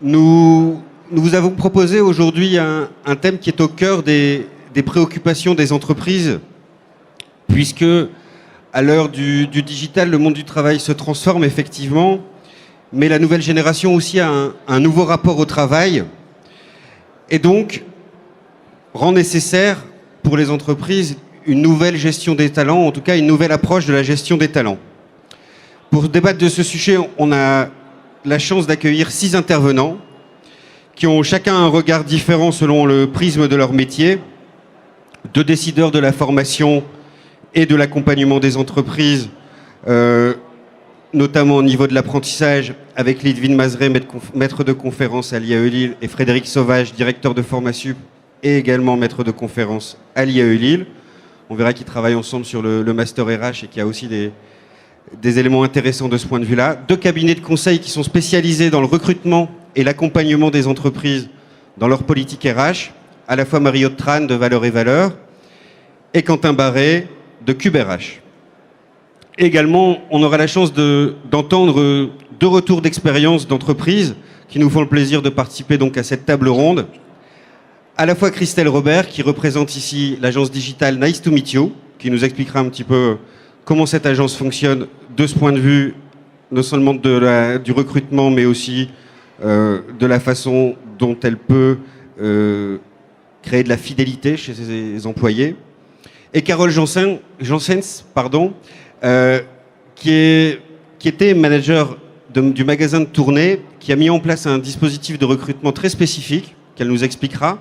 Nous vous avons proposé aujourd'hui un thème qui est au cœur des préoccupations des entreprises, puisque à l'heure du digital, le monde du travail se transforme effectivement, mais la nouvelle génération aussi a un nouveau rapport au travail, et donc rend nécessaire pour les entreprises une nouvelle gestion des talents, en tout cas une nouvelle approche de la gestion des talents. Pour débattre de ce sujet, on a la chance d'accueillir 6 intervenants qui ont chacun un regard différent selon le prisme de leur métier, 2 décideurs de la formation et de l'accompagnement des entreprises, notamment au niveau de l'apprentissage, avec Lidvine Mazeret, maître de conférence à l'IAE Lille, et Frédéric Sauvage, directeur de Formasup, et également maître de conférence à l'IAE Lille. On verra qu'ils travaillent ensemble sur le Master RH et qu'il y a aussi des éléments intéressants de ce point de vue-là. 2 cabinets de conseil qui sont spécialisés dans le recrutement et l'accompagnement des entreprises dans leur politique RH, à la fois Marie-Aude Tran de Valeurs et Valeurs et Quentin Barré de Cube RH. Également, on aura la chance d'entendre 2 retours d'expérience d'entreprises qui nous font le plaisir de participer donc à cette table ronde. À la fois Christelle Robert, qui représente ici l'agence digitale Nice to Meet You, qui nous expliquera un petit peu comment cette agence fonctionne de ce point de vue, non seulement du recrutement, mais aussi de la façon dont elle peut créer de la fidélité chez ses employés. Et Carole Janssens, qui était manager du magasin de tournée, qui a mis en place un dispositif de recrutement très spécifique, qu'elle nous expliquera,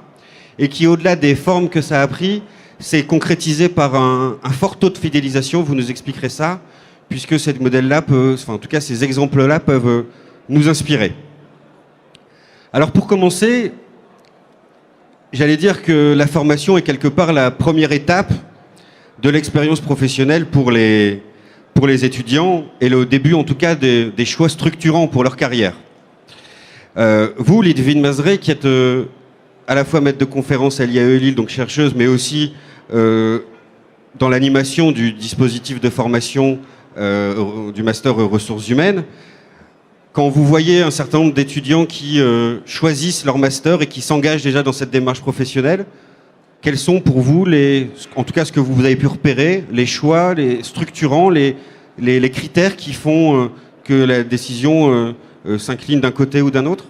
et qui, au-delà des formes que ça a pris, s'est concrétisé par un fort taux de fidélisation. Vous nous expliquerez ça, puisque ces modèles-là, en tout cas ces exemples-là, peuvent nous inspirer. Alors pour commencer, j'allais dire que la formation est quelque part la première étape de l'expérience professionnelle pour les étudiants, et le début en tout cas des choix structurants pour leur carrière. Vous, Lidvine Mazeret, qui êtes à la fois maître de conférence à l'IAE Lille, donc chercheuse, mais aussi dans l'animation du dispositif de formation du master ressources humaines, quand vous voyez un certain nombre d'étudiants qui choisissent leur master et qui s'engagent déjà dans cette démarche professionnelle, quels sont pour vous, en tout cas ce que vous avez pu repérer, les choix, les structurants, les critères qui font que la décision s'incline d'un côté ou d'un autre ?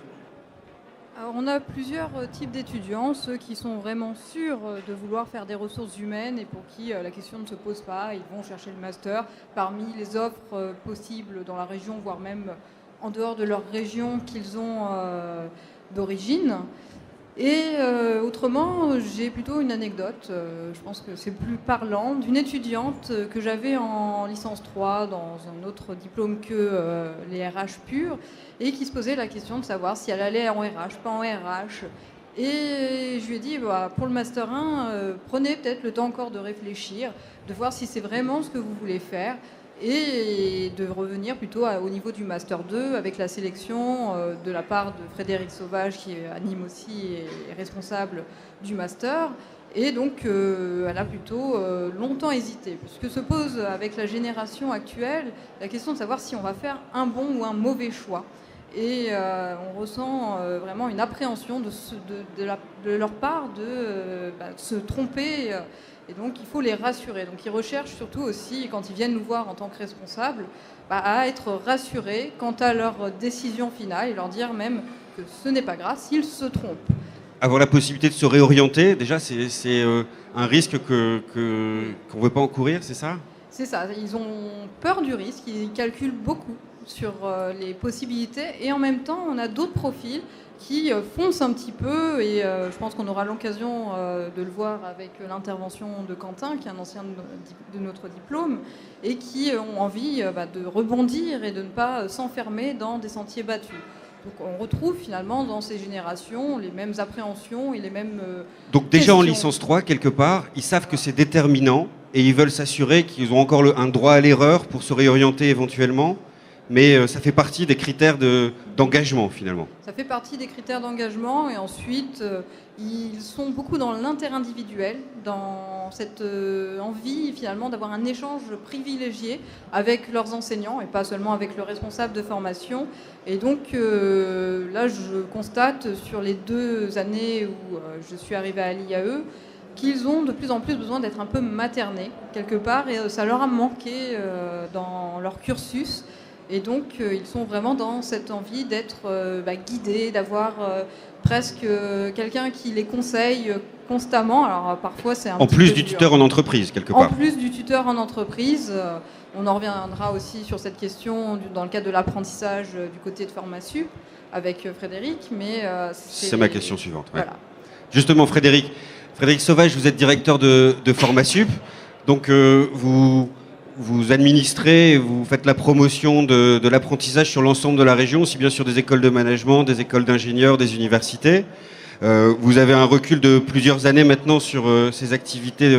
Alors, on a plusieurs types d'étudiants, ceux qui sont vraiment sûrs de vouloir faire des ressources humaines et pour qui la question ne se pose pas, ils vont chercher le master parmi les offres possibles dans la région, voire même en dehors de leur région qu'ils ont d'origine. Et autrement, j'ai plutôt une anecdote, je pense que c'est plus parlant, d'une étudiante que j'avais en licence 3 dans un autre diplôme que les RH purs, et qui se posait la question de savoir si elle allait en RH, pas en RH. Et je lui ai dit, pour le Master 1, prenez peut-être le temps encore de réfléchir, de voir si c'est vraiment ce que vous voulez faire, et de revenir plutôt au niveau du Master 2 avec la sélection de la part de Frédéric Sauvage, qui anime aussi et est responsable du Master. Et donc, elle a plutôt longtemps hésité, puisque se pose avec la génération actuelle la question de savoir si on va faire un bon ou un mauvais choix. Et on ressent vraiment une appréhension de leur part de se tromper. Et donc, il faut les rassurer. Donc, ils recherchent surtout aussi, quand ils viennent nous voir en tant que responsables, à être rassurés quant à leur décision finale et leur dire même que ce n'est pas grave s'ils se trompent. Avoir la possibilité de se réorienter, déjà, c'est un risque qu'on ne veut pas encourir, c'est ça ? C'est ça. Ils ont peur du risque, ils calculent beaucoup sur les possibilités. Et en même temps, on a d'autres profils qui foncent un petit peu, et je pense qu'on aura l'occasion de le voir avec l'intervention de Quentin, qui est un ancien de notre diplôme, et qui ont envie de rebondir et de ne pas s'enfermer dans des sentiers battus. Donc on retrouve finalement dans ces générations les mêmes appréhensions et les mêmes Donc déjà questions. En licence 3, quelque part, ils savent que c'est déterminant et ils veulent s'assurer qu'ils ont encore un droit à l'erreur pour se réorienter éventuellement, mais ça fait partie des critères d'engagement finalement. Ça fait partie des critères d'engagement et ensuite ils sont beaucoup dans l'inter-individuel, dans cette envie finalement d'avoir un échange privilégié avec leurs enseignants et pas seulement avec le responsable de formation. Et donc là je constate sur les 2 années où je suis arrivée à l'IAE qu'ils ont de plus en plus besoin d'être un peu maternés quelque part et ça leur a manqué dans leur cursus. Et donc, ils sont vraiment dans cette envie d'être guidés, d'avoir presque quelqu'un qui les conseille constamment. Alors, parfois, c'est un En petit plus peu du dur. tuteur en entreprise, quelque part. En plus du tuteur en entreprise, on en reviendra aussi sur cette question dans le cadre de l'apprentissage du côté de Formasup avec Frédéric, mais c'est ma question suivante. Ouais. Voilà. Justement, Frédéric Sauvage, vous êtes directeur de Formasup, donc vous administrez, vous faites la promotion de l'apprentissage sur l'ensemble de la région, aussi bien sur des écoles de management, des écoles d'ingénieurs, des universités. Vous avez un recul de plusieurs années maintenant sur ces activités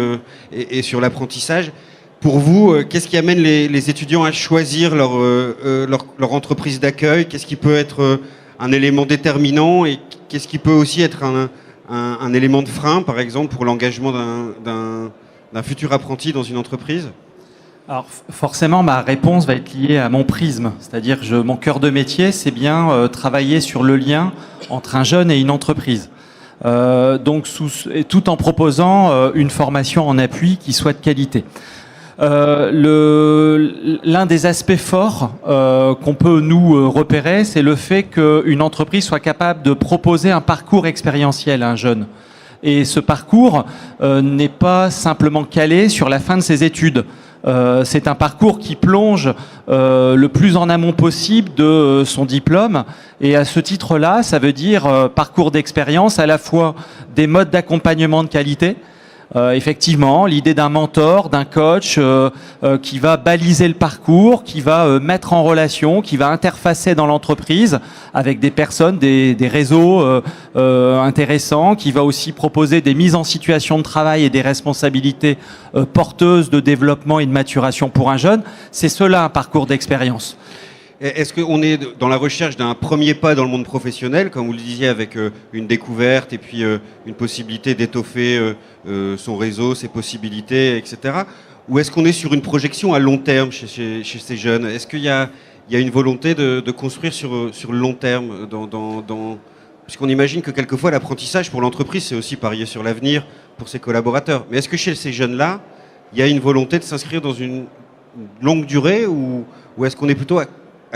et sur l'apprentissage. Pour vous, qu'est-ce qui amène les étudiants à choisir leur entreprise d'accueil? Qu'est-ce qui peut être un élément déterminant et qu'est-ce qui peut aussi être un élément de frein, par exemple, pour l'engagement d'un futur apprenti dans une entreprise? Alors forcément, ma réponse va être liée à mon prisme, c'est-à-dire que mon cœur de métier, c'est bien travailler sur le lien entre un jeune et une entreprise. Donc tout en proposant une formation en appui qui soit de qualité. L'un des aspects forts qu'on peut nous repérer, c'est le fait qu'une entreprise soit capable de proposer un parcours expérientiel à un jeune. Et ce parcours n'est pas simplement calé sur la fin de ses études. C'est un parcours qui plonge le plus en amont possible de son diplôme. Et à ce titre-là, ça veut dire parcours d'expérience, à la fois des modes d'accompagnement de qualité. Effectivement, l'idée d'un mentor, d'un coach qui va baliser le parcours, qui va mettre en relation, qui va interfacer dans l'entreprise avec des personnes, des réseaux intéressants, qui va aussi proposer des mises en situation de travail et des responsabilités porteuses de développement et de maturation pour un jeune. C'est cela un parcours d'expérience. Est-ce qu'on est dans la recherche d'un premier pas dans le monde professionnel, comme vous le disiez, avec une découverte et puis une possibilité d'étoffer son réseau, ses possibilités, etc. Ou est-ce qu'on est sur une projection à long terme chez ces jeunes? Est-ce qu'il y a une volonté de construire sur le long terme puisqu'on imagine que quelquefois l'apprentissage pour l'entreprise, c'est aussi parier sur l'avenir pour ses collaborateurs. Mais est-ce que chez ces jeunes-là, il y a une volonté de s'inscrire dans une longue durée ou est-ce qu'on est plutôt à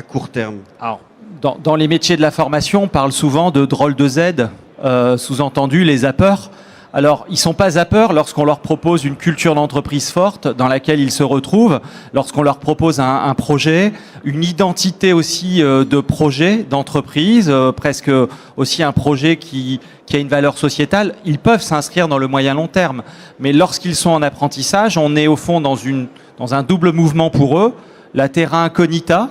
court terme? Alors, dans les métiers de la formation, on parle souvent de drôles de Z, sous-entendu les zappeurs. Alors, ils ne sont pas zappeurs lorsqu'on leur propose une culture d'entreprise forte dans laquelle ils se retrouvent, lorsqu'on leur propose un projet, une identité aussi de projet d'entreprise, presque aussi un projet qui a une valeur sociétale. Ils peuvent s'inscrire dans le moyen-long terme. Mais lorsqu'ils sont en apprentissage, on est au fond dans un double mouvement pour eux. La terra incognita,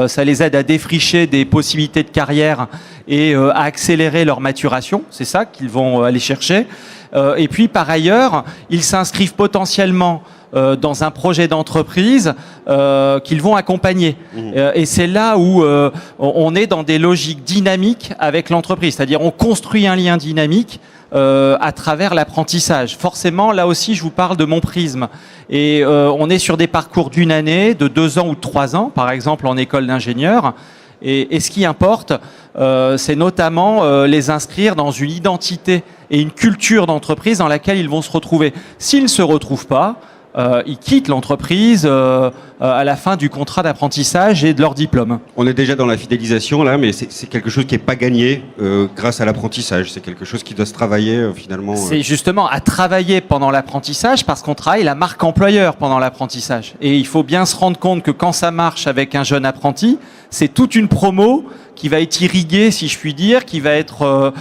ça les aide à défricher des possibilités de carrière et à accélérer leur maturation. C'est ça qu'ils vont aller chercher. Et puis, par ailleurs, ils s'inscrivent potentiellement dans un projet d'entreprise qu'ils vont accompagner. Et c'est là où on est dans des logiques dynamiques avec l'entreprise. C'est-à-dire, on construit un lien dynamique à travers l'apprentissage. Forcément, là aussi, je vous parle de mon prisme. Et on est sur des parcours d'une année, de 2 ans ou de 3 ans, par exemple en école d'ingénieur. Et ce qui importe, c'est notamment les inscrire dans une identité et une culture d'entreprise dans laquelle ils vont se retrouver. S'ils ne se retrouvent pas, ils quittent l'entreprise à la fin du contrat d'apprentissage et de leur diplôme. On est déjà dans la fidélisation là, mais c'est quelque chose qui n'est pas gagné grâce à l'apprentissage. C'est quelque chose qui doit se travailler finalement. C'est justement à travailler pendant l'apprentissage parce qu'on travaille la marque employeur pendant l'apprentissage. Et il faut bien se rendre compte que quand ça marche avec un jeune apprenti, c'est toute une promo qui va être irriguée, si je puis dire, qui va être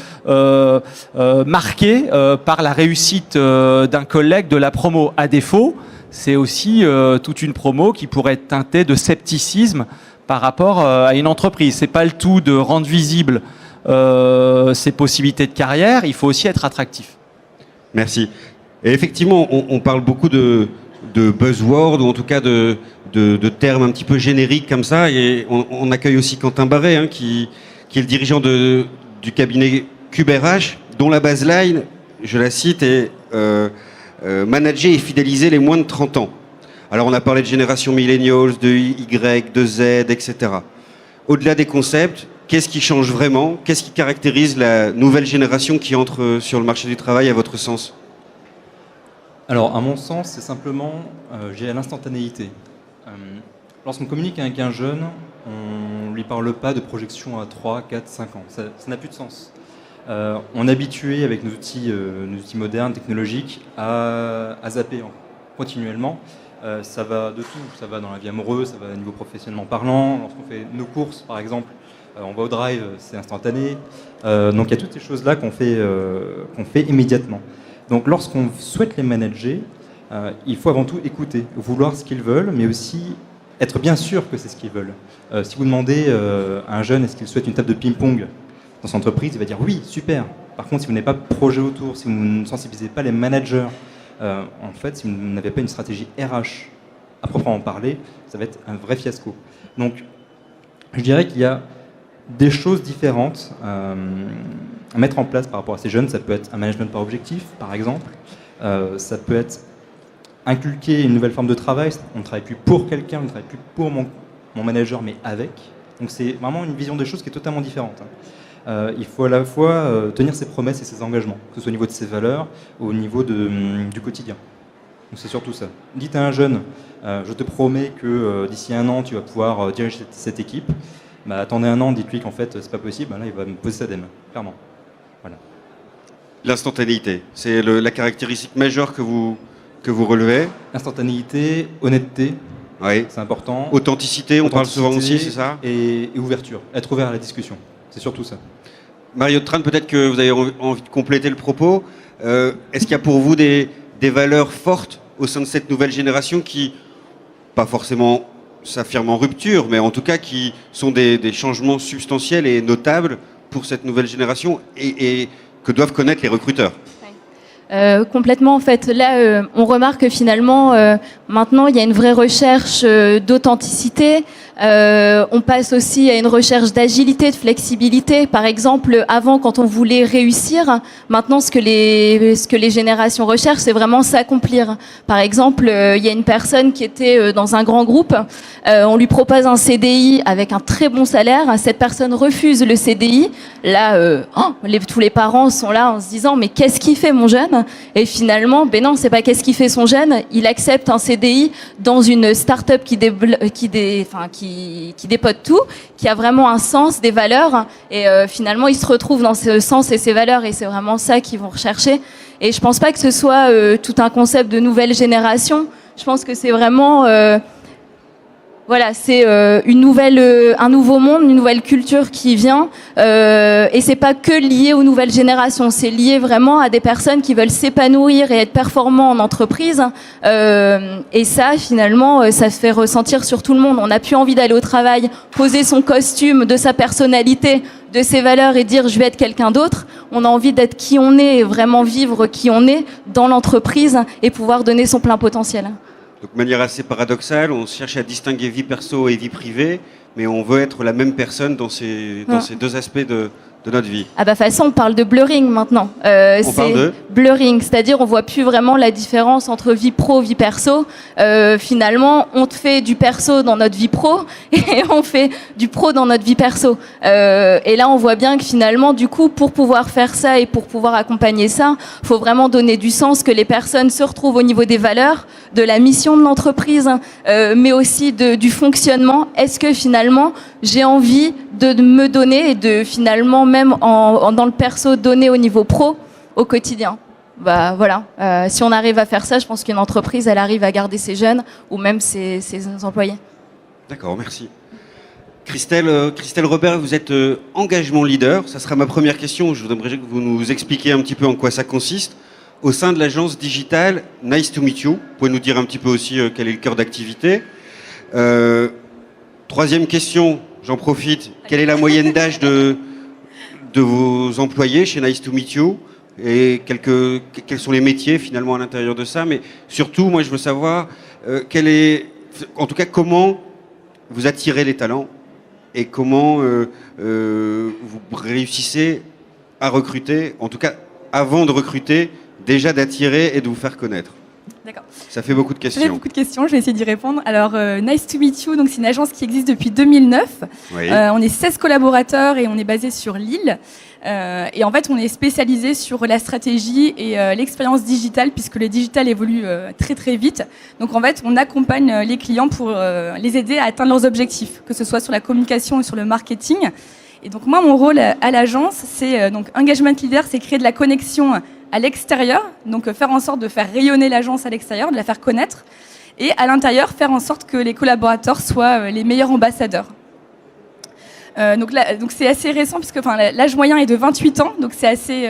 marquée par la réussite d'un collègue de la promo. À défaut, c'est aussi toute une promo qui pourrait être teintée de scepticisme par rapport à une entreprise. C'est pas le tout de rendre visible ses possibilités de carrière, il faut aussi être attractif. Merci. Et effectivement, on parle beaucoup de de buzzwords, ou en tout cas de termes un petit peu génériques comme ça. Et on accueille aussi Quentin Barret, hein, qui est le dirigeant du cabinet CubeRH, dont la baseline, je la cite, est manager et fidéliser les moins de 30 ans. Alors on a parlé de génération millennials, de Y, de Z, etc. Au-delà des concepts, qu'est-ce qui change vraiment? Qu'est-ce qui caractérise la nouvelle génération qui entre sur le marché du travail à votre sens? Alors, à mon sens, c'est simplement l'instantanéité. Lorsqu'on communique avec un jeune, on ne lui parle pas de projection à 3, 4, 5 ans. Ça n'a plus de sens. On est habitué, avec nos outils modernes, technologiques, à zapper continuellement. Ça va de tout. Ça va dans la vie amoureuse, ça va au niveau professionnellement parlant. Lorsqu'on fait nos courses, par exemple, on va au drive, c'est instantané. Donc, il y a toutes ces choses-là qu'on fait immédiatement. Donc lorsqu'on souhaite les manager, il faut avant tout écouter, vouloir ce qu'ils veulent, mais aussi être bien sûr que c'est ce qu'ils veulent. Si vous demandez à un jeune est-ce qu'il souhaite une table de ping-pong dans son entreprise, il va dire oui, super. Par contre, si vous n'avez pas de projet autour, si vous ne sensibilisez pas les managers, en fait, si vous n'avez pas une stratégie RH à proprement parler, ça va être un vrai fiasco. Donc, je dirais qu'il y a des choses différentes à mettre en place par rapport à ces jeunes. Ça peut être un management par objectif, par exemple. Ça peut être inculquer une nouvelle forme de travail. On ne travaille plus pour quelqu'un, on ne travaille plus pour mon manager, mais avec. Donc c'est vraiment une vision des choses qui est totalement différente. Il faut à la fois tenir ses promesses et ses engagements, que ce soit au niveau de ses valeurs ou au niveau du quotidien. Donc c'est surtout ça. Dites à un jeune, je te promets que d'ici 1 an, tu vas pouvoir diriger cette équipe. Bah, attendez 1 an, dites-lui qu'en fait, c'est pas possible. Là, il va me poser sa dème, clairement. Voilà. L'instantanéité, c'est la caractéristique majeure que vous relevez. Instantanéité, honnêteté, oui. C'est important. Authenticité, on parle souvent aussi, c'est ça? Et ouverture, être ouvert à la discussion. C'est surtout ça. Mario Tran, peut-être que vous avez envie de compléter le propos. Est-ce qu'il y a pour vous des valeurs fortes au sein de cette nouvelle génération qui, pas forcément s'affirment en rupture, mais en tout cas qui sont des changements substantiels et notables pour cette nouvelle génération et que doivent connaître les recruteurs? Complètement, en fait. Là, on remarque que finalement, maintenant, il y a une vraie recherche d'authenticité. On passe aussi à une recherche d'agilité, de flexibilité. Par exemple, avant, quand on voulait réussir, maintenant, ce que les générations recherchent, c'est vraiment s'accomplir. Par exemple, il y a une personne qui était dans un grand groupe. On lui propose un CDI avec un très bon salaire. Cette personne refuse le CDI. Là, tous les parents sont là en se disant « Mais qu'est-ce qu'il fait, mon jeune ?» Et finalement, ben non, c'est pas qu'est-ce qu'il fait son jeune. Il accepte un CDI dans une start-up qui dépote tout, qui a vraiment un sens, des valeurs. Et finalement, il se retrouve dans ce sens et ces valeurs. Et c'est vraiment ça qu'ils vont rechercher. Et je pense pas que ce soit tout un concept de nouvelle génération. Je pense que c'est vraiment... Voilà, c'est un nouveau monde, une nouvelle culture qui vient, et c'est pas que lié aux nouvelles générations, c'est lié vraiment à des personnes qui veulent s'épanouir et être performants en entreprise, et ça, finalement, ça se fait ressentir sur tout le monde. On n'a plus envie d'aller au travail, poser son costume de sa personnalité, de ses valeurs et dire je vais être quelqu'un d'autre. On a envie d'être qui on est et vraiment vivre qui on est dans l'entreprise et pouvoir donner son plein potentiel. Donc, de manière assez paradoxale, on cherche à distinguer vie perso et vie privée, mais on veut être la même personne dans ces deux aspects de notre vie. Ah bah de toute façon, on parle de blurring maintenant. On parle de blurring, c'est-à-dire on voit plus vraiment la différence entre vie pro, vie perso. Finalement, on fait du perso dans notre vie pro et on fait du pro dans notre vie perso. Et là, on voit bien que finalement, du coup, pour pouvoir faire ça et pour pouvoir accompagner ça, faut vraiment donner du sens, que les personnes se retrouvent au niveau des valeurs, de la mission de l'entreprise, mais aussi du fonctionnement. Est-ce que finalement, j'ai envie de me donner et de finalement, même dans le perso, donner au niveau pro, au quotidien. Bah voilà. Si on arrive à faire ça, je pense qu'une entreprise, elle arrive à garder ses jeunes ou même ses employés. D'accord, merci. Christelle Robert, vous êtes engagement leader. Ça sera ma première question. Je voudrais que vous nous expliquiez un petit peu en quoi ça consiste. Au sein de l'agence digitale Nice to Meet You, vous pouvez nous dire un petit peu aussi quel est le cœur d'activité. Troisième question, j'en profite. Quelle est la moyenne d'âge de vos employés chez Nice to Meet You? et quels sont les métiers finalement à l'intérieur de ça. Mais surtout, moi, je veux savoir en tout cas, comment vous attirez les talents et comment vous réussissez à recruter, en tout cas, avant de recruter, déjà d'attirer et de vous faire connaître. D'accord. Ça fait beaucoup de Ça fait questions. beaucoup de questions, je vais essayer d'y répondre. Alors, Nice to Meet You, donc c'est une agence qui existe depuis 2009. Oui. On est 16 collaborateurs et on est basé sur Lille. Et en fait, on est spécialisé sur la stratégie et l'expérience digitale, puisque le digital évolue très très vite. Donc en fait, on accompagne les clients pour les aider à atteindre leurs objectifs, que ce soit sur la communication ou sur le marketing. Et donc moi, mon rôle à l'agence, c'est donc engagement leader, c'est créer de la connexion à l'extérieur, donc faire en sorte de faire rayonner l'agence à l'extérieur, de la faire connaître, et à l'intérieur, faire en sorte que les collaborateurs soient les meilleurs ambassadeurs. Donc c'est assez récent, puisque l'âge moyen est de 28 ans, donc c'est assez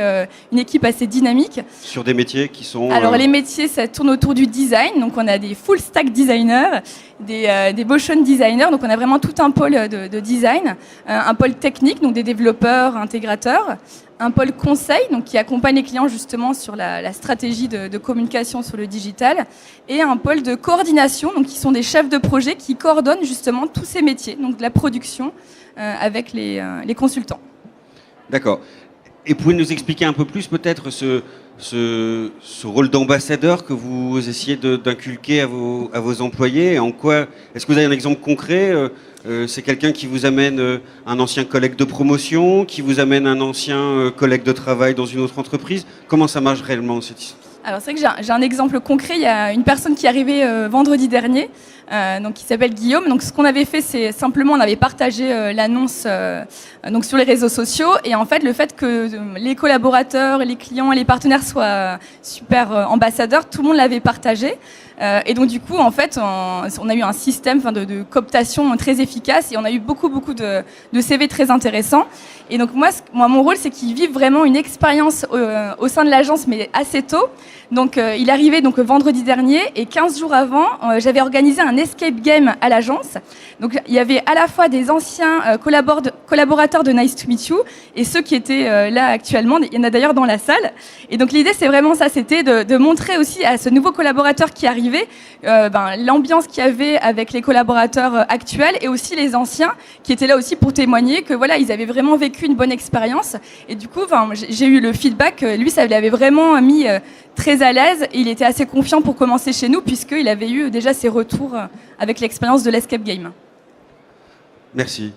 une équipe assez dynamique. Sur des métiers qui sont... Alors les métiers, ça tourne autour du design, donc on a des full stack designers, des motion designers, donc on a vraiment tout un pôle de design, un pôle technique, donc des développeurs, intégrateurs, un pôle conseil, donc qui accompagne les clients justement sur la stratégie de communication sur le digital, et un pôle de coordination, donc qui sont des chefs de projet qui coordonnent justement tous ces métiers, donc de la production avec les consultants. D'accord. Et pouvez nous expliquer un peu plus peut-être ce rôle d'ambassadeur que vous essayez d'inculquer à vos employés, et en quoi est-ce que vous avez un exemple concret? C'est quelqu'un qui vous amène un ancien collègue de promotion, qui vous amène un ancien collègue de travail dans une autre entreprise? Comment ça marche réellement cette histoire? Alors c'est vrai que j'ai un exemple concret. Il y a une personne qui est arrivée vendredi dernier, donc qui s'appelle Guillaume. Donc ce qu'on avait fait, c'est simplement on avait partagé l'annonce donc sur les réseaux sociaux, et en fait le fait que les collaborateurs, les clients et les partenaires soient super ambassadeurs, tout le monde l'avait partagé. Et donc du coup, en fait, on a eu un système de cooptation très efficace, et on a eu beaucoup de CV très intéressants. Et donc moi mon rôle, c'est qu'ils vivent vraiment une expérience au sein de l'agence, mais assez tôt. Donc il est arrivé donc vendredi dernier, et 15 jours avant, j'avais organisé un escape game à l'agence. Donc il y avait à la fois des anciens collaborateurs de Nice to Meet You et ceux qui étaient là actuellement. Il y en a d'ailleurs dans la salle. Et donc l'idée, c'est vraiment ça, c'était de montrer aussi à ce nouveau collaborateur qui arrivait l'ambiance qu'il y avait avec les collaborateurs actuels, et aussi les anciens qui étaient là aussi pour témoigner que voilà, ils avaient vraiment vécu une bonne expérience. Et du coup, j'ai eu le feedback, lui, ça l'avait vraiment mis très à l'aise, et il était assez confiant pour commencer chez nous, puisqu'il avait eu déjà ses retours avec l'expérience de l'escape game. Merci.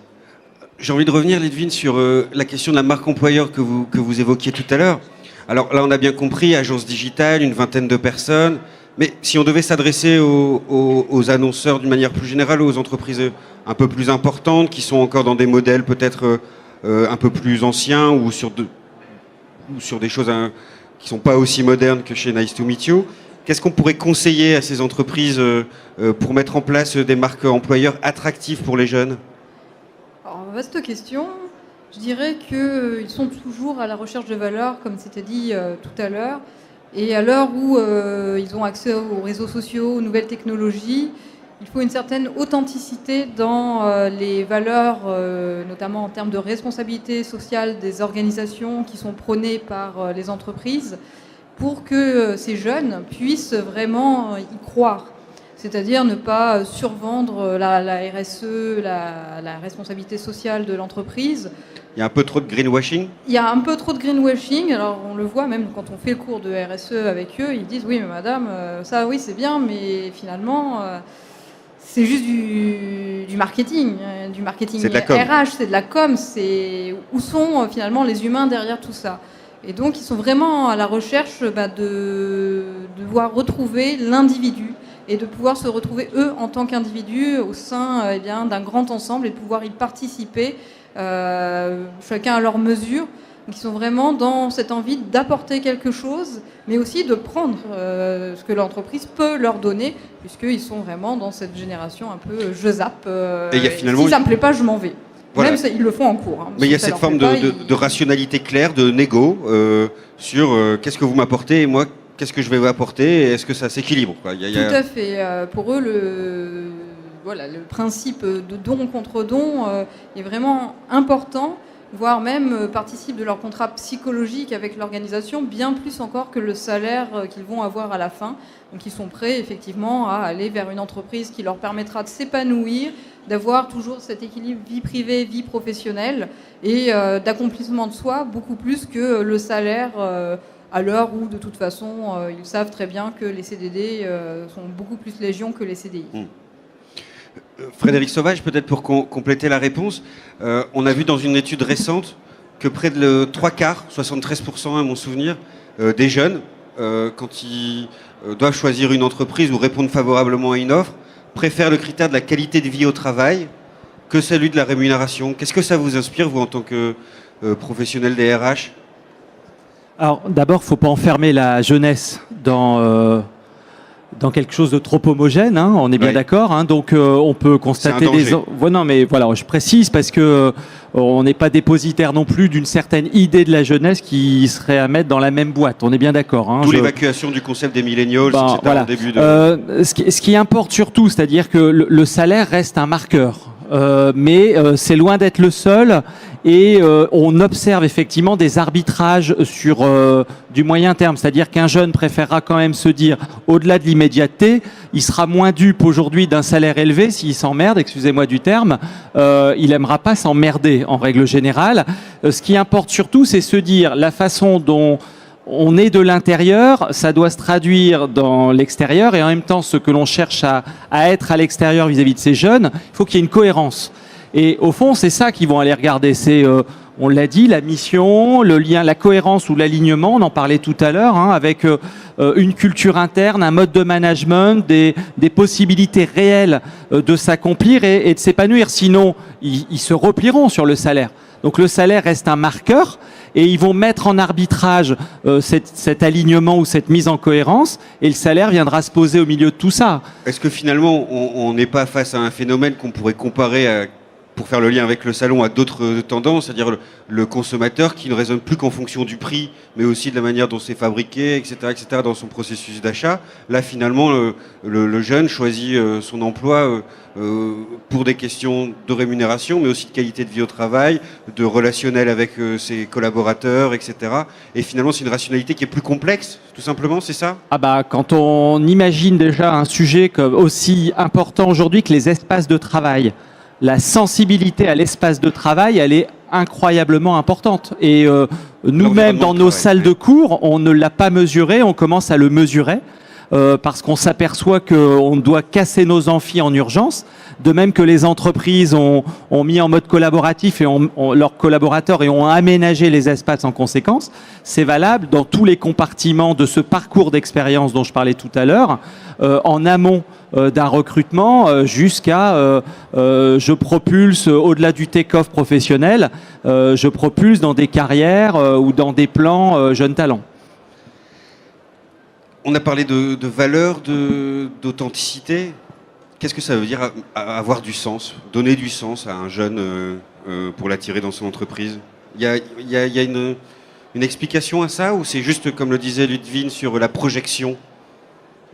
J'ai envie de revenir, Lidvine, sur la question de la marque employeur que vous évoquiez tout à l'heure. Alors là, on a bien compris, agence digitale, une vingtaine de personnes. Mais si on devait s'adresser aux annonceurs d'une manière plus générale, aux entreprises un peu plus importantes, qui sont encore dans des modèles peut-être un peu plus anciens, ou sur des choses qui ne sont pas aussi modernes que chez Nice to Meet You, qu'est-ce qu'on pourrait conseiller à ces entreprises pour mettre en place des marques employeurs attractives pour les jeunes? Alors, vaste question. Je dirais qu'ils sont toujours à la recherche de valeur, comme c'était dit tout à l'heure. Et à l'heure où ils ont accès aux réseaux sociaux, aux nouvelles technologies, il faut une certaine authenticité dans les valeurs, notamment en termes de responsabilité sociale des organisations qui sont prônées par les entreprises, pour que ces jeunes puissent vraiment y croire. C'est-à-dire ne pas survendre la RSE, la responsabilité sociale de l'entreprise. Il y a un peu trop de greenwashing? Il y a un peu trop de greenwashing. Alors on le voit même quand on fait le cours de RSE avec eux, ils disent oui mais madame, ça oui c'est bien, mais finalement c'est juste du marketing, du marketing c'est de la com. RH, c'est de la com, où sont finalement les humains derrière tout ça. Et donc ils sont vraiment à la recherche de devoir retrouver l'individu, et de pouvoir se retrouver eux en tant qu'individus au sein d'un grand ensemble, et de pouvoir y participer, chacun à leur mesure. Donc ils sont vraiment dans cette envie d'apporter quelque chose, mais aussi de prendre ce que l'entreprise peut leur donner, puisqu'ils sont vraiment dans cette génération un peu je zappe, et il y a finalement si ça me plaît pas, je m'en vais. Voilà. Même ça, ils le font en cours. Mais il y a cette forme de rationalité claire, de négo, sur qu'est-ce que vous m'apportez et moi, qu'est-ce que je vais vous apporter, et est-ce que ça s'équilibre, quoi. Tout à fait. Pour eux, le principe de don contre don est vraiment important, voire même participent de leur contrat psychologique avec l'organisation, bien plus encore que le salaire qu'ils vont avoir à la fin. Donc ils sont prêts effectivement à aller vers une entreprise qui leur permettra de s'épanouir, d'avoir toujours cet équilibre vie privée, vie professionnelle et d'accomplissement de soi, beaucoup plus que le salaire à l'heure où de toute façon ils savent très bien que les CDD sont beaucoup plus légion que les CDI. Frédéric Sauvage, peut-être pour compléter la réponse, on a vu dans une étude récente que près de 3/4, 73% à mon souvenir, des jeunes, quand ils doivent choisir une entreprise ou répondre favorablement à une offre, préfèrent le critère de la qualité de vie au travail que celui de la rémunération. Qu'est-ce que ça vous inspire, vous, en tant que professionnel des RH ? Alors d'abord, il ne faut pas enfermer la jeunesse dans quelque chose de trop homogène, hein, on est bien d'accord. Hein, donc on peut constater non, mais voilà, je précise parce que on n'est pas dépositaire non plus d'une certaine idée de la jeunesse qui serait à mettre dans la même boîte. On est bien d'accord. Hein, l'évacuation du concept des millennials, etc. Voilà. Au début de... Ce qui importe surtout, c'est-à-dire que le salaire reste un marqueur. Mais c'est loin d'être le seul et on observe effectivement des arbitrages sur du moyen terme, c'est-à-dire qu'un jeune préférera quand même se dire, au-delà de l'immédiateté, il sera moins dupe aujourd'hui d'un salaire élevé s'il s'emmerde, excusez-moi du terme, il aimera pas s'emmerder en règle générale. Ce qui importe surtout, c'est se dire la façon dont on est de l'intérieur, ça doit se traduire dans l'extérieur et en même temps ce que l'on cherche à être à l'extérieur vis-à-vis de ces jeunes, il faut qu'il y ait une cohérence. Et au fond, c'est ça qu'ils vont aller regarder, c'est, on l'a dit, la mission, le lien, la cohérence ou l'alignement, on en parlait tout à l'heure, hein, avec une culture interne, un mode de management, des possibilités réelles de s'accomplir et de s'épanouir. Sinon, ils se replieront sur le salaire. Donc le salaire reste un marqueur et ils vont mettre en arbitrage cet alignement ou cette mise en cohérence et le salaire viendra se poser au milieu de tout ça. Est-ce que finalement on n'est pas face à un phénomène qu'on pourrait comparer pour faire le lien avec le salon, à d'autres tendances, c'est-à-dire le consommateur qui ne raisonne plus qu'en fonction du prix, mais aussi de la manière dont c'est fabriqué, etc., dans son processus d'achat. Là, finalement, le jeune choisit son emploi pour des questions de rémunération, mais aussi de qualité de vie au travail, de relationnel avec ses collaborateurs, etc. Et finalement, c'est une rationalité qui est plus complexe, tout simplement, c'est ça ? Ah bah, quand on imagine déjà un sujet comme aussi important aujourd'hui que les espaces de travail, la sensibilité à l'espace de travail, elle est incroyablement importante. Et nous-mêmes, dans nos salles de cours, on ne l'a pas mesuré, on commence à le mesurer. Parce qu'on s'aperçoit qu'on doit casser nos amphis en urgence, de même que les entreprises ont mis en mode collaboratif et leurs collaborateurs et ont aménagé les espaces en conséquence. C'est valable dans tous les compartiments de ce parcours d'expérience dont je parlais tout à l'heure, en amont d'un recrutement jusqu'à je propulse au-delà du take-off professionnel, je propulse dans des carrières ou dans des plans jeunes talents. On a parlé de valeur, d'authenticité. Qu'est-ce que ça veut dire avoir du sens, donner du sens à un jeune pour l'attirer dans son entreprise ? Il y a une explication à ça, ou c'est juste, comme le disait Ludwig, sur la projection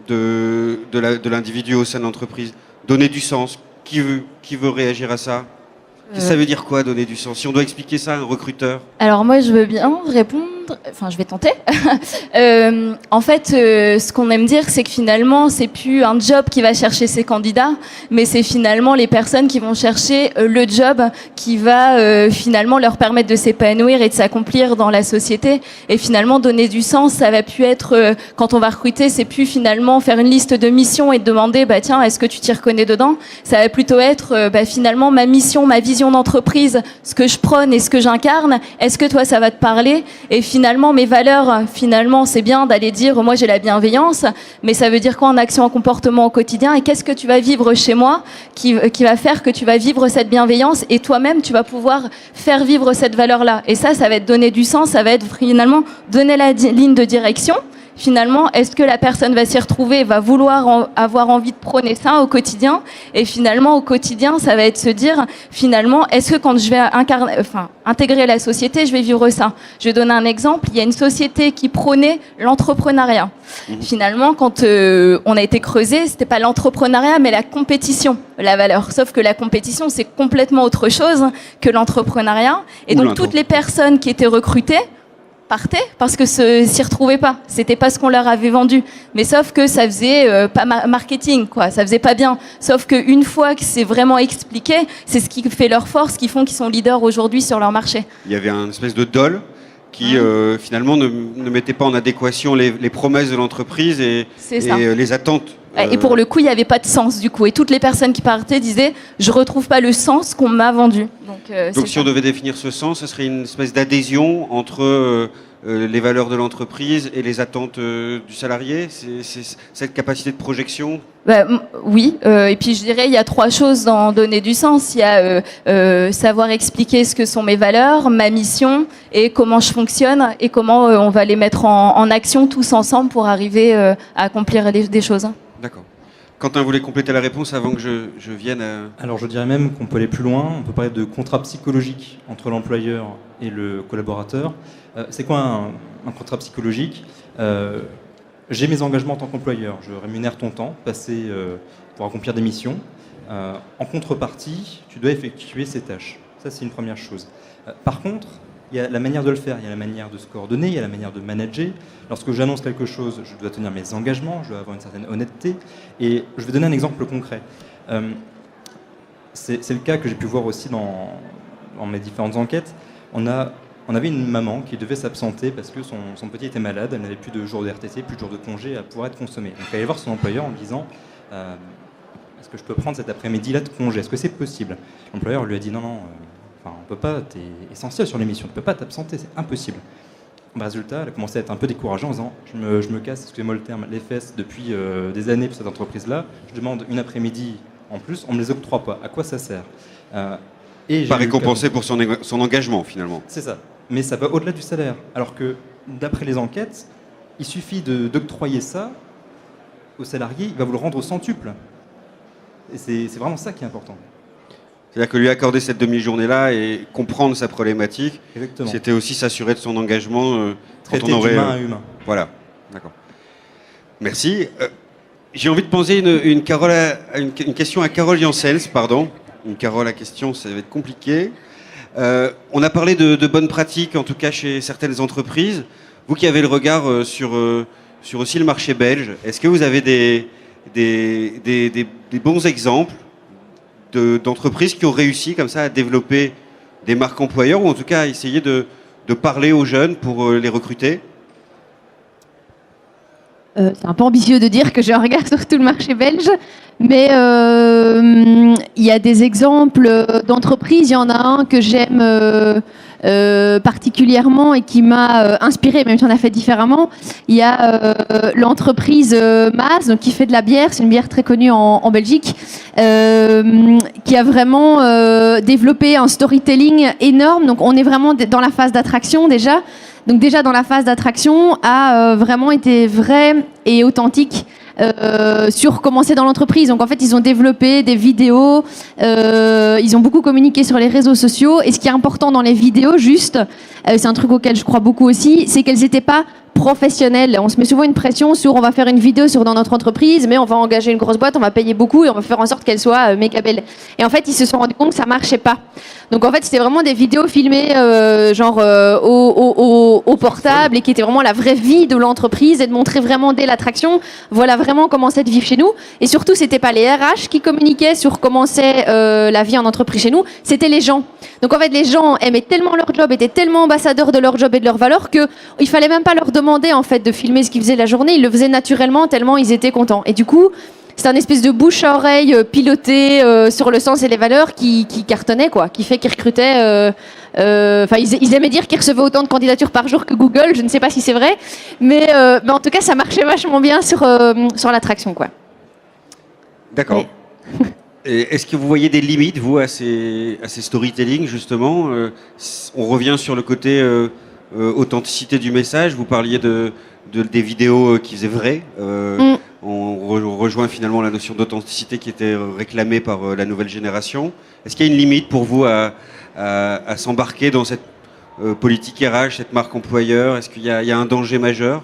de l'individu au sein de l'entreprise ? Donner du sens, qui veut réagir à ça ? Ça veut dire quoi, donner du sens ? Si on doit expliquer ça à un recruteur ? Alors moi, je veux bien répondre. Enfin, je vais tenter. En fait, ce qu'on aime dire, c'est que finalement, c'est plus un job qui va chercher ses candidats, mais c'est finalement les personnes qui vont chercher le job qui va finalement leur permettre de s'épanouir et de s'accomplir dans la société. Et finalement, donner du sens, ça va plus être, quand on va recruter, c'est plus finalement faire une liste de missions et de demander, bah tiens, est-ce que tu t'y reconnais dedans ? Ça va plutôt être, finalement, ma mission, ma vision d'entreprise, ce que je prône et ce que j'incarne. Est-ce que toi, ça va te parler ? Et finalement, mes valeurs, finalement, c'est bien d'aller dire, moi j'ai la bienveillance, mais ça veut dire quoi en action, en comportement au quotidien ? Et qu'est-ce que tu vas vivre chez moi qui va faire que tu vas vivre cette bienveillance et toi-même, tu vas pouvoir faire vivre cette valeur-là. Et ça va être donner du sens, ça va être finalement donner la ligne de direction. finalement, est-ce que la personne va s'y retrouver, va vouloir avoir envie de prôner ça au quotidien? Et finalement, au quotidien, ça va être se dire, finalement, est-ce que quand je vais intégrer la société, je vais vivre ça? Je vais donner un exemple. Il y a une société qui prônait l'entrepreneuriat. Finalement, quand on a été creusé, c'était pas l'entrepreneuriat, mais la compétition, la valeur. Sauf que la compétition, c'est complètement autre chose que l'entrepreneuriat. Et donc, toutes les personnes qui étaient recrutées partaient parce que s'y retrouvaient pas. C'était pas ce qu'on leur avait vendu. Mais sauf que ça faisait pas marketing, quoi. Ça faisait pas bien. Sauf qu'une fois que c'est vraiment expliqué, c'est ce qui fait leur force, qui font qu'ils sont leaders aujourd'hui sur leur marché. Il y avait un espèce de dol qui finalement ne mettait pas en adéquation les promesses de l'entreprise et les attentes. Et pour le coup, il n'y avait pas de sens du coup. Et toutes les personnes qui partaient disaient « je retrouve pas le sens qu'on m'a vendu ». Donc si on devait définir ce sens, ce serait une espèce d'adhésion entre les valeurs de l'entreprise et les attentes du salarié. C'est cette capacité de projection. Oui, et puis je dirais il y a 3 choses dans donner du sens. Il y a savoir expliquer ce que sont mes valeurs, ma mission et comment je fonctionne et comment on va les mettre en action tous ensemble pour arriver à accomplir des choses. D'accord. Quentin voulait compléter la réponse avant que je vienne à... Alors je dirais même qu'on peut aller plus loin, on peut parler de contrat psychologique entre l'employeur et le collaborateur. C'est quoi un contrat psychologique? J'ai mes engagements en tant qu'employeur, je rémunère ton temps passé pour accomplir des missions. En contrepartie, tu dois effectuer ces tâches. Ça, c'est une première chose. Par contre, il y a la manière de le faire, il y a la manière de se coordonner, il y a la manière de manager. Lorsque j'annonce quelque chose, je dois tenir mes engagements, je dois avoir une certaine honnêteté. Et je vais donner un exemple concret. C'est le cas que j'ai pu voir aussi dans mes différentes enquêtes. On avait une maman qui devait s'absenter parce que son petit était malade, elle n'avait plus de jours de RTT, plus de jours de congé à pouvoir être consommé. Donc elle allait voir son employeur en lui disant est-ce que je peux prendre cet après-midi-là de congé? Est-ce que c'est possible? L'employeur lui a dit non, on peut pas, t'es essentiel sur l'émission, tu peux pas t'absenter, c'est impossible. Résultat, elle a commencé à être un peu découragée en disant je me casse, excusez-moi le terme, les fesses depuis des années pour cette entreprise-là, je demande une après-midi en plus, on me les octroie pas. À quoi ça sert? Pas récompensé pour son engagement finalement. C'est ça, mais ça va au-delà du salaire. Alors que d'après les enquêtes, il suffit d'octroyer ça au salarié, il va vous le rendre au centuple. Et c'est vraiment ça qui est important. C'est-à-dire que lui accorder cette demi-journée-là et comprendre sa problématique, c'était aussi s'assurer de son engagement quand on aurait... d'humain à humain. Voilà, d'accord. Merci. J'ai envie de poser une question à Carole Janssens, pardon. Une Carole à question, ça va être compliqué. On a parlé de bonnes pratiques, en tout cas chez certaines entreprises. Vous qui avez le regard sur aussi le marché belge, est-ce que vous avez des bons exemples d'entreprises qui ont réussi comme ça à développer des marques employeurs ou en tout cas à essayer de parler aux jeunes pour les recruter? C'est un peu ambitieux de dire que j'ai un regard sur tout le marché belge, mais il y a des exemples d'entreprises. Il y en a un que j'aime particulièrement et qui m'a inspiré, même si on a fait différemment. Il y a l'entreprise Maas, donc, qui fait de la bière, c'est une bière très connue en Belgique, qui a vraiment développé un storytelling énorme. Donc on est vraiment dans la phase d'attraction déjà. Donc déjà dans la phase d'attraction a vraiment été vrai et authentique sur comment c'est dans l'entreprise. Donc en fait ils ont développé des vidéos, ils ont beaucoup communiqué sur les réseaux sociaux et ce qui est important dans les vidéos juste, c'est un truc auquel je crois beaucoup aussi, c'est qu'elles n'étaient pas professionnelles. On se met souvent une pression sur on va faire une vidéo dans notre entreprise mais on va engager une grosse boîte, on va payer beaucoup et on va faire en sorte qu'elle soit méga belle. Et en fait ils se sont rendus compte que ça marchait pas. Donc en fait c'était vraiment des vidéos filmées au portable et qui étaient vraiment la vraie vie de l'entreprise et de montrer vraiment dès l'attraction, voilà vraiment comment c'est de vivre chez nous. Et surtout c'était pas les RH qui communiquaient sur comment c'est la vie en entreprise chez nous, c'était les gens. Donc en fait les gens aimaient tellement leur job, étaient tellement ambassadeurs de leur job et de leurs valeurs que il fallait même pas leur demander en fait de filmer ce qu'ils faisaient la journée, ils le faisaient naturellement tellement ils étaient contents. Et du coup c'est un espèce de bouche à oreille piloté sur le sens et les valeurs qui cartonnait quoi, qui fait qu'ils recrutaient. Ils aimaient dire qu'ils recevaient autant de candidatures par jour que Google. Je ne sais pas si c'est vrai, mais en tout cas ça marchait vachement bien sur l'attraction quoi. D'accord. Et est-ce que vous voyez des limites vous à ces storytelling justement On revient sur le côté authenticité du message. Vous parliez des vidéos qui faisaient vrai. On rejoint finalement la notion d'authenticité qui était réclamée par la nouvelle génération. Est-ce qu'il y a une limite pour vous à s'embarquer dans cette politique RH, cette marque employeur? Est-ce qu'il y a un danger majeur?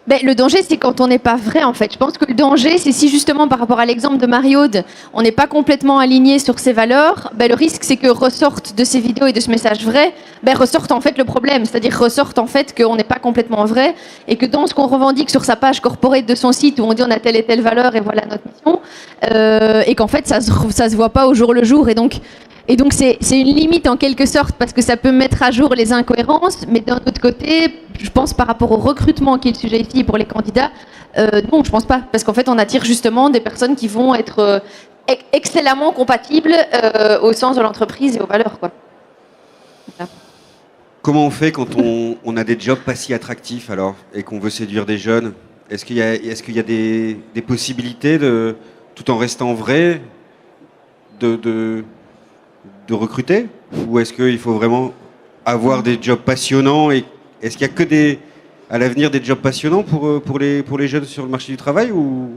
Ben, le danger, c'est quand on n'est pas vrai, en fait. Je pense que le danger, c'est si justement, par rapport à l'exemple de Marie-Aude, on n'est pas complètement aligné sur ses valeurs, ben, le risque, c'est que ressortent de ces vidéos et de ce message vrai, ben, ressortent en fait le problème. C'est-à-dire ressortent en fait qu'on n'est pas complètement vrai et que dans ce qu'on revendique sur sa page corporate de son site où on dit on a telle et telle valeur et voilà notre mission, et qu'en fait, ça se voit pas au jour le jour. Et donc c'est une limite en quelque sorte parce que ça peut mettre à jour les incohérences, mais d'un autre côté, je pense par rapport au recrutement qui est le sujet ici pour les candidats, non, je pense pas, parce qu'en fait on attire justement des personnes qui vont être excellemment compatibles au sens de l'entreprise et aux valeurs, quoi. Voilà. Comment on fait quand on a des jobs pas si attractifs alors et qu'on veut séduire des jeunes? Est-ce qu'il y a des possibilités de, tout en restant vrai, de recruter? Ou est-ce qu'il faut vraiment avoir des jobs passionnants? Et est-ce qu'il y a à l'avenir des jobs passionnants pour les jeunes sur le marché du travail? Ou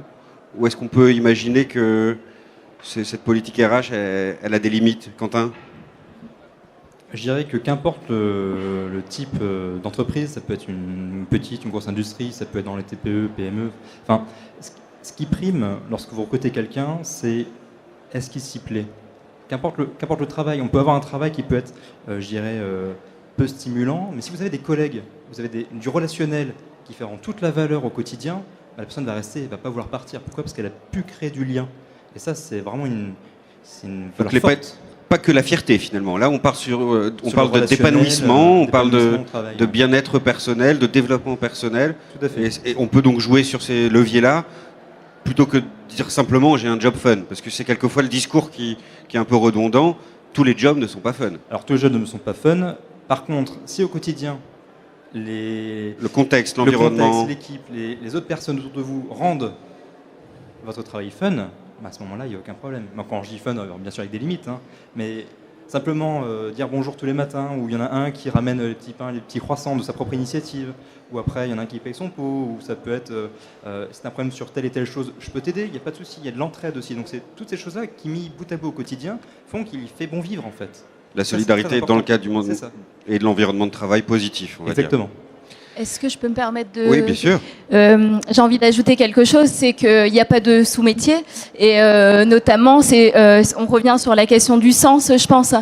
est-ce qu'on peut imaginer que cette politique RH, elle a des limites? Quentin? Je dirais que qu'importe le type d'entreprise, ça peut être une petite, une grosse industrie, ça peut être dans les TPE, PME. Enfin, ce qui prime lorsque vous recrutez quelqu'un, c'est est-ce qu'il s'y plaît? Qu'importe le travail, on peut avoir un travail qui peut être, je dirais, peu stimulant, mais si vous avez des collègues, vous avez du relationnel qui feront toute la valeur au quotidien, bah, la personne va rester, elle ne va pas vouloir partir. Pourquoi? Parce qu'elle a pu créer du lien. Et ça, c'est vraiment une valeur forte. Pas que la fierté finalement. Là, on parle d'épanouissement, on parle de bien-être personnel, de développement personnel. Tout à fait. Et on peut donc jouer sur ces leviers-là plutôt que de dire simplement j'ai un job fun, parce que c'est quelquefois le discours qui est un peu redondant. Tous les jobs ne sont pas fun. Alors tous les jobs ne sont pas fun. Par contre, si au quotidien le contexte, l'environnement, l'équipe, les autres personnes autour de vous rendent votre travail fun, bah à ce moment-là, il n'y a aucun problème. Mais quand je dis fun, bien sûr avec des limites, hein, mais simplement dire bonjour tous les matins, ou il y en a un qui ramène les petits pains, les petits croissants de sa propre initiative, ou après il y en a un qui paye son pot, ou ça peut être c'est un problème sur telle et telle chose, je peux t'aider, il n'y a pas de souci, il y a de l'entraide aussi. Donc c'est toutes ces choses-là qui, mis bout à bout au quotidien, font qu'il fait bon vivre en fait. La solidarité dans le cadre du monde et de l'environnement de travail positif. On va Exactement. dire. Est-ce que je peux me permettre de... Oui, bien sûr. J'ai envie d'ajouter quelque chose, c'est qu'il n'y a pas de sous-métier. Et notamment, on revient sur la question du sens, je pense.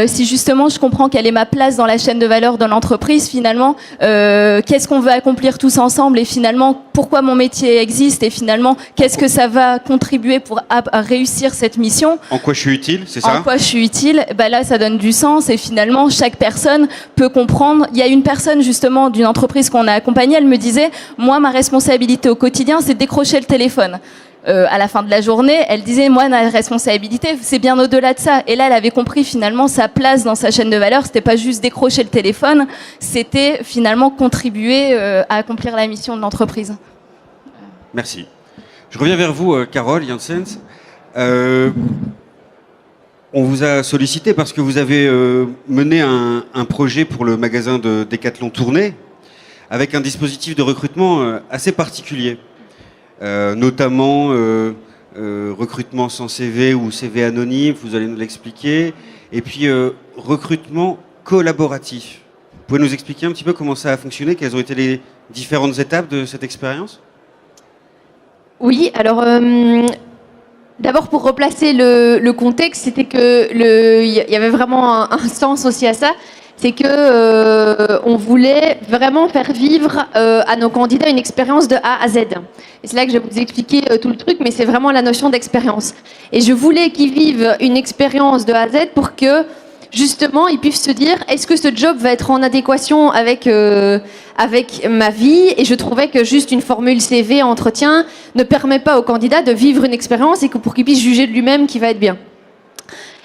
Si justement je comprends quelle est ma place dans la chaîne de valeur de l'entreprise, finalement, qu'est-ce qu'on veut accomplir tous ensemble et finalement, pourquoi mon métier existe et finalement, qu'est-ce que ça va contribuer pour à réussir cette mission. En quoi je suis utile, c'est ça? En quoi je suis utile, bah là, ça donne du sens et finalement, chaque personne peut comprendre. Il y a une personne justement d'une entreprise qu'on a accompagnée, elle me disait, moi, ma responsabilité au quotidien, c'est de décrocher le téléphone. À la fin de la journée, elle disait, moi, ma responsabilité, c'est bien au-delà de ça. Et là, elle avait compris finalement sa place dans sa chaîne de valeur. C'était pas juste décrocher le téléphone, c'était finalement contribuer à accomplir la mission de l'entreprise. Merci. Je reviens vers vous, Carole Janssens. On vous a sollicité parce que vous avez mené un projet pour le magasin de Decathlon Tournai avec un dispositif de recrutement assez particulier, notamment recrutement sans CV ou CV anonyme, vous allez nous l'expliquer, et puis recrutement collaboratif. Vous pouvez nous expliquer un petit peu comment ça a fonctionné, quelles ont été les différentes étapes de cette expérience? Oui, alors d'abord pour replacer le contexte, c'était que il y avait vraiment un sens aussi à ça. C'est que on voulait vraiment faire vivre à nos candidats une expérience de A à Z. Et c'est là que je vais vous expliquer tout le truc, mais c'est vraiment la notion d'expérience. Et je voulais qu'ils vivent une expérience de A à Z pour que justement ils puissent se dire est-ce que ce job va être en adéquation avec ma vie. Et je trouvais que juste une formule CV entretien ne permet pas au candidat de vivre une expérience et que pour qu'il puisse juger de lui-même qui va être bien.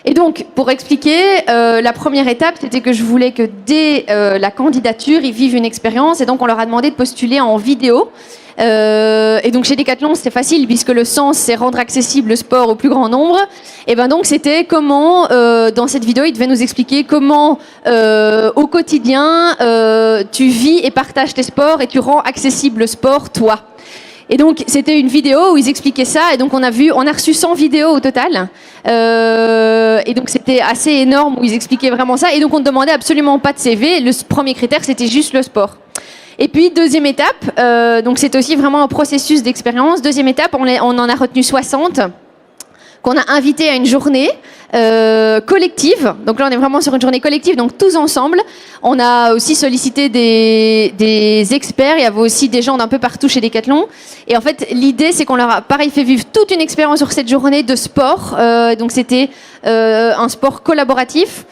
Et donc, pour expliquer, la première étape, c'était que je voulais que dès la candidature, ils vivent une expérience. Et donc, on leur a demandé de postuler en vidéo. Et donc chez Decathlon, c'est facile puisque le sens, c'est rendre accessible le sport au plus grand nombre. Et ben donc c'était comment, dans cette vidéo, il devait nous expliquer comment au quotidien, tu vis et partages tes sports et tu rends accessible le sport, toi. Et donc, c'était une vidéo où ils expliquaient ça. Et donc, on a reçu 100 vidéos au total. Et donc, c'était assez énorme où ils expliquaient vraiment ça. Et donc, on ne demandait absolument pas de CV. Le premier critère, c'était juste le sport. Et puis, deuxième étape, donc c'est aussi vraiment un processus d'expérience. Deuxième étape, on en a retenu 60 qu'on a invités à une journée collective. Donc là, on est vraiment sur une journée collective, donc tous ensemble. On a aussi sollicité des experts. Il y avait aussi des gens d'un peu partout chez Decathlon. Et en fait, l'idée, c'est qu'on leur a, pareil, fait vivre toute une expérience sur cette journée de sport. Donc c'était un sport collaboratif.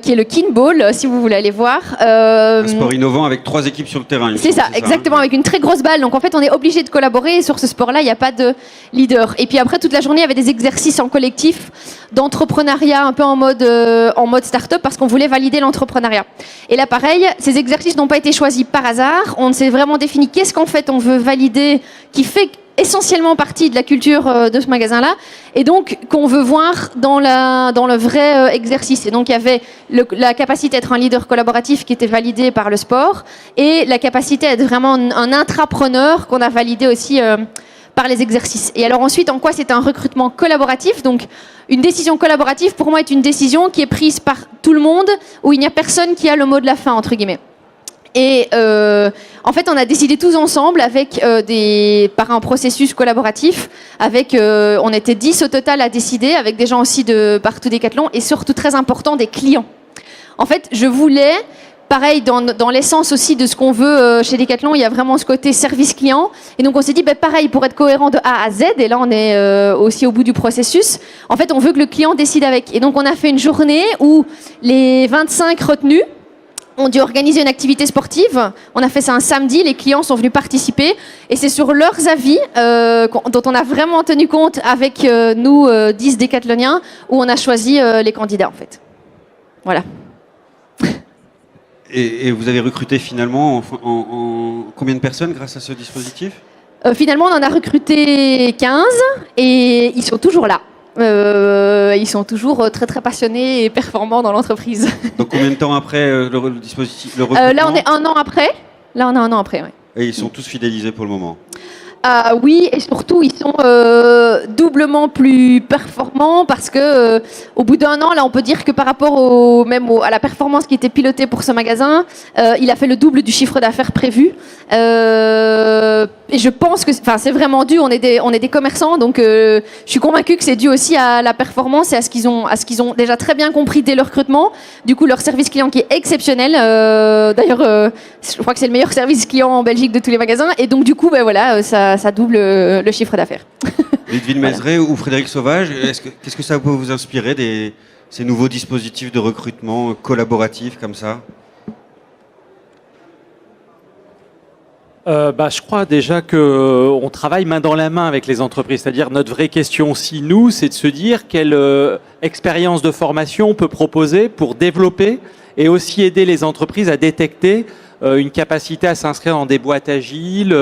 Qui est le Kinball, si vous voulez aller voir. Un sport innovant avec 3 équipes sur le terrain. C'est ça, exactement, avec une très grosse balle. Donc en fait, on est obligé de collaborer. Et sur ce sport-là, il n'y a pas de leader. Et puis après, toute la journée, il y avait des exercices en collectif d'entrepreneuriat, un peu en mode start-up, parce qu'on voulait valider l'entrepreneuriat. Et là, pareil, ces exercices n'ont pas été choisis par hasard. On s'est vraiment défini qu'est-ce qu'en fait on veut valider, qui fait essentiellement partie de la culture de ce magasin-là, et donc qu'on veut voir dans le vrai exercice. Et donc il y avait la capacité d'être un leader collaboratif qui était validé par le sport, et la capacité d'être vraiment un intrapreneur qu'on a validé aussi par les exercices. Et alors ensuite, en quoi c'est un recrutement collaboratif? Donc une décision collaborative, pour moi, est une décision qui est prise par tout le monde, où il n'y a personne qui a le mot de la fin, entre guillemets. Et en fait, on a décidé tous ensemble avec par un processus collaboratif. On était 10 au total à décider, avec des gens aussi de partout Decathlon, et surtout très important, des clients. En fait, je voulais, pareil, dans l'essence aussi de ce qu'on veut chez Decathlon, il y a vraiment ce côté service client. Et donc on s'est dit, pareil, pour être cohérent de A à Z, et là on est aussi au bout du processus, en fait on veut que le client décide avec. Et donc on a fait une journée où les 25 retenus ont dû organiser une activité sportive. On a fait ça un samedi, les clients sont venus participer et c'est sur leurs avis dont on a vraiment tenu compte avec nous, 10 décathloniens, où on a choisi les candidats en fait. Voilà. Et vous avez recruté finalement en combien de personnes grâce à ce dispositif? Finalement, on en a recruté 15 et ils sont toujours là. Ils sont toujours très très passionnés et performants dans l'entreprise. Donc combien de temps après le dispositif, le recrutement? Là, on est un an après. Ouais. Et ils sont tous fidélisés pour le moment? Oui, et surtout, ils sont doublement plus performants parce que au bout d'un an, là, on peut dire que par rapport à la performance qui était pilotée pour ce magasin, il a fait le double du chiffre d'affaires prévu. Et je pense que c'est vraiment dû, on est des commerçants, donc je suis convaincue que c'est dû aussi à la performance et à ce qu'ils ont déjà très bien compris dès le recrutement. Du coup, leur service client qui est exceptionnel. D'ailleurs, je crois que c'est le meilleur service client en Belgique de tous les magasins. Et donc, du coup, voilà, ça double le chiffre d'affaires. Ludwig Mézeret ou Frédéric Sauvage, qu'est-ce que ça peut vous inspirer ces nouveaux dispositifs de recrutement collaboratifs comme ça? Je crois déjà qu'on travaille main dans la main avec les entreprises. C'est-à-dire notre vraie question aussi, nous, c'est de se dire quelle expérience de formation on peut proposer pour développer et aussi aider les entreprises à détecter une capacité à s'inscrire dans des boîtes agiles,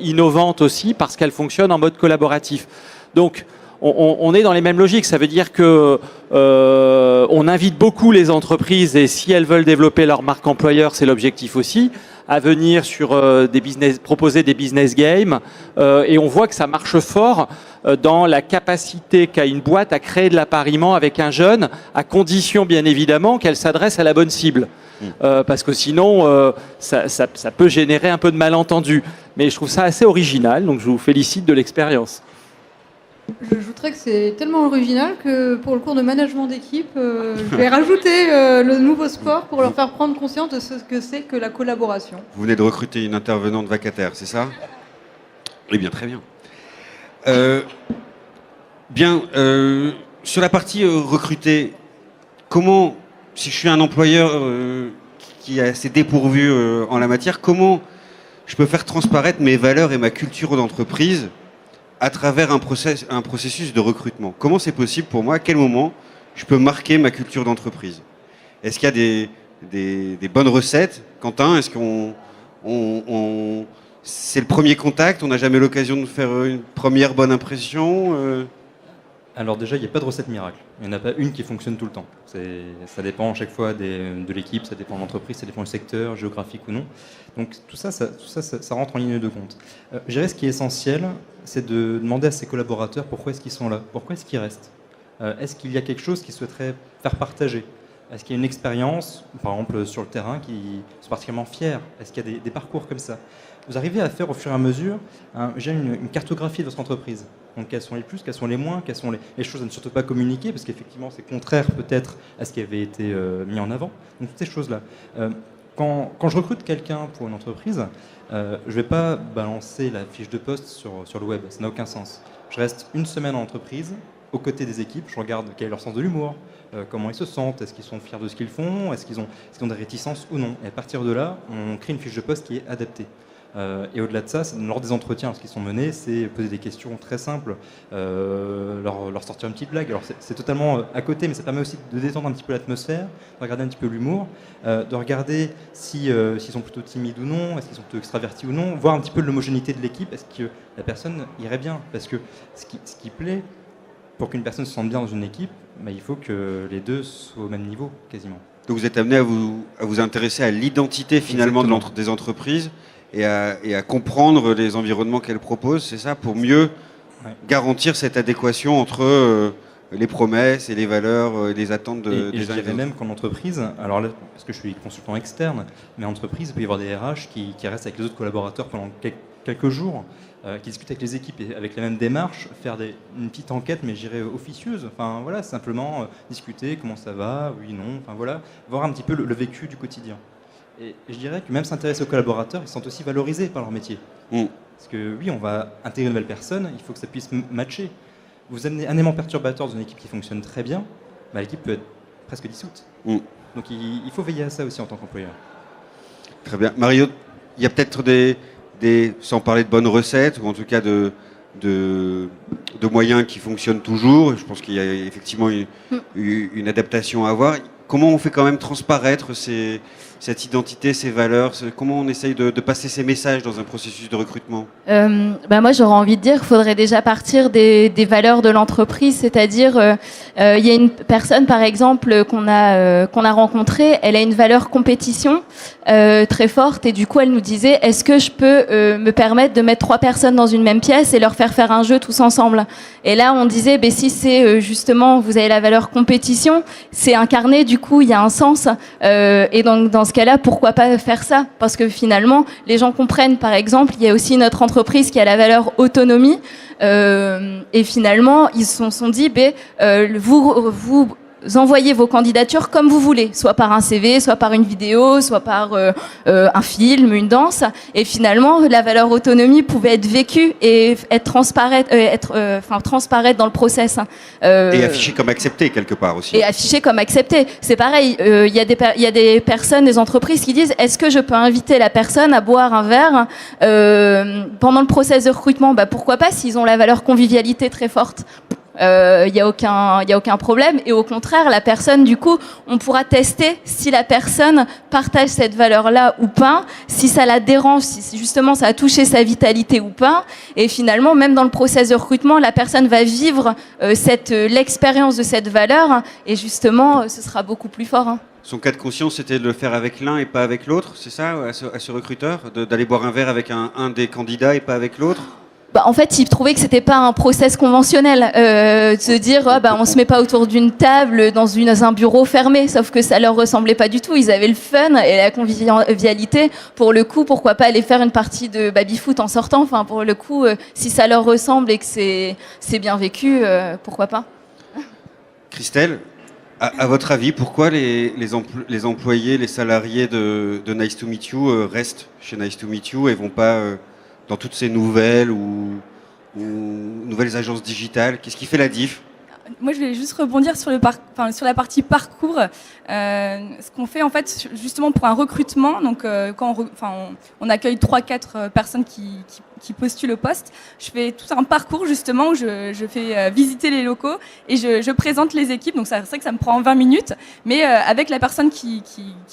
innovantes aussi, parce qu'elles fonctionnent en mode collaboratif. Donc, on est dans les mêmes logiques. Ça veut dire que on invite beaucoup les entreprises, et si elles veulent développer leur marque employeur, c'est l'objectif aussi, à venir sur proposer des business games. Et on voit que ça marche fort dans la capacité qu'a une boîte à créer de l'appariement avec un jeune, à condition bien évidemment qu'elle s'adresse à la bonne cible. Parce que sinon, ça peut générer un peu de malentendus. Mais je trouve ça assez original, donc je vous félicite de l'expérience. J'ajouterais que c'est tellement original que pour le cours de management d'équipe, je vais rajouter le nouveau sport pour leur faire prendre conscience de ce que c'est que la collaboration. Vous venez de recruter une intervenante vacataire, c'est ça? Eh bien, très bien. Sur la partie recruter, comment, si je suis un employeur qui est assez dépourvu en la matière, comment je peux faire transparaître mes valeurs et ma culture d'entreprise à travers un processus de recrutement? Comment c'est possible pour moi? À quel moment je peux marquer ma culture d'entreprise? Est-ce qu'il y a des bonnes recettes? Quentin, est-ce qu'on c'est le premier contact, on n'a jamais l'occasion de faire une première bonne impression. Alors déjà, il n'y a pas de recette miracle. Il n'y en a pas une qui fonctionne tout le temps. Ça dépend à chaque fois de l'équipe, ça dépend de l'entreprise, ça dépend du secteur, géographique ou non. Donc tout ça rentre en ligne de compte. Je dirais ce qui est essentiel, c'est de demander à ses collaborateurs pourquoi est-ce qu'ils sont là, pourquoi est-ce qu'ils restent. Est-ce qu'il y a quelque chose qu'ils souhaiteraient faire partager? Est-ce qu'il y a une expérience, par exemple sur le terrain, qui sont particulièrement fiers? Est-ce qu'il y a des parcours comme ça? Vous arrivez à faire au fur et à mesure une cartographie de votre entreprise. Donc quels sont les plus, quels sont les moins, quelles sont les choses à ne surtout pas communiquer, parce qu'effectivement c'est contraire peut-être à ce qui avait été mis en avant. Donc toutes ces choses-là. Quand je recrute quelqu'un pour une entreprise, je ne vais pas balancer la fiche de poste sur le web, ça n'a aucun sens. Je reste une semaine en entreprise, aux côtés des équipes, je regarde quel est leur sens de l'humour, comment ils se sentent, est-ce qu'ils sont fiers de ce qu'ils font, est-ce qu'ils ont des réticences ou non. Et à partir de là, on crée une fiche de poste qui est adaptée. Et au-delà de ça, lors des entretiens, lorsqu'ils sont menés, c'est poser des questions très simples, leur sortir une petite blague. Alors c'est totalement à côté, mais ça permet aussi de détendre un petit peu l'atmosphère, de regarder un petit peu l'humour, de regarder s'ils sont plutôt timides ou non, est-ce qu'ils sont plutôt extravertis ou non, voir un petit peu l'homogénéité de l'équipe, est-ce que la personne irait bien? Parce que ce qui plaît, pour qu'une personne se sente bien dans une équipe, il faut que les deux soient au même niveau, quasiment. Donc vous êtes amené à vous intéresser à l'identité finalement des entreprises et à comprendre les environnements qu'elles proposent, c'est ça, pour mieux garantir cette adéquation entre les promesses et les valeurs et les attentes des uns et des je dirais autres. même qu'en entreprise, alors là, parce que je suis consultant externe, mais en entreprise, il peut y avoir des RH qui restent avec les autres collaborateurs pendant quelques jours, qui discutent avec les équipes et avec la même démarche, faire une petite enquête, mais je dirais officieuse. Enfin voilà, simplement discuter comment ça va, oui, non, enfin voilà, voir un petit peu le vécu du quotidien. Et je dirais que même s'intéresser aux collaborateurs, ils sont aussi valorisés par leur métier. Parce que oui, on va intégrer une nouvelle personne, il faut que ça puisse matcher. Vous amenez un élément perturbateur dans une équipe qui fonctionne très bien, l'équipe peut être presque dissoute. Donc il faut veiller à ça aussi en tant qu'employeur. Très bien. Mario, il y a peut-être sans parler de bonnes recettes, ou en tout cas de moyens qui fonctionnent toujours. Je pense qu'il y a effectivement une adaptation à avoir. Comment on fait quand même transparaître cette identité, ces valeurs? Comment on essaye de passer ces messages dans un processus de recrutement? Moi, j'aurais envie de dire qu'il faudrait déjà partir des valeurs de l'entreprise, c'est-à-dire il y a une personne, par exemple, qu'on a rencontrée, elle a une valeur compétition très forte et du coup, elle nous disait, est-ce que je peux me permettre de mettre 3 personnes dans une même pièce et leur faire un jeu tous ensemble? Et là, on disait, si c'est justement, vous avez la valeur compétition, c'est incarné, du coup, il y a un sens. Et donc, dans ce cas-là, pourquoi pas faire ça? Parce que finalement, les gens comprennent, par exemple, il y a aussi notre entreprise qui a la valeur autonomie. Et finalement, ils se sont dit, vous envoyez vos candidatures comme vous voulez, soit par un CV, soit par une vidéo, soit par un film, une danse. Et finalement, la valeur autonomie pouvait être vécue et être transparaître dans le process. Et affiché comme accepté quelque part aussi. Et affiché comme accepté. C'est pareil, il y a des personnes, des entreprises qui disent, est-ce que je peux inviter la personne à boire un verre pendant le process de recrutement? Pourquoi pas, s'ils ont la valeur convivialité très forte. Il y a aucun problème, et au contraire, la personne, du coup, on pourra tester si la personne partage cette valeur-là ou pas, si ça la dérange, si justement ça a touché sa vitalité ou pas. Et finalement, même dans le process de recrutement, la personne va vivre l'expérience de cette valeur, et justement, ce sera beaucoup plus fort. Son cas de conscience, c'était de le faire avec l'un et pas avec l'autre, c'est ça, à ce recruteur, d'aller boire un verre avec un des candidats et pas avec l'autre? En fait, ils trouvaient que c'était pas un process conventionnel, de se dire on se met pas autour d'une table dans un bureau fermé, sauf que ça leur ressemblait pas du tout. Ils avaient le fun et la convivialité. Pour le coup, pourquoi pas aller faire une partie de baby-foot en sortant? Enfin, pour le coup, si ça leur ressemble et que c'est bien vécu, pourquoi pas? Christelle, à votre avis, pourquoi les employés, les salariés de Nice to Meet You restent chez Nice to Meet You et vont pas dans toutes ces nouvelles ou nouvelles agences digitales? Qu'est-ce qui fait la diff? moi, je vais juste rebondir sur, sur la partie parcours. Ce qu'on fait, en fait, justement pour un recrutement, donc quand on accueille 3-4 personnes qui postulent au poste, je fais tout un parcours, justement, où je fais visiter les locaux et je présente les équipes. Donc, c'est vrai que ça me prend 20 minutes, mais avec la personne qui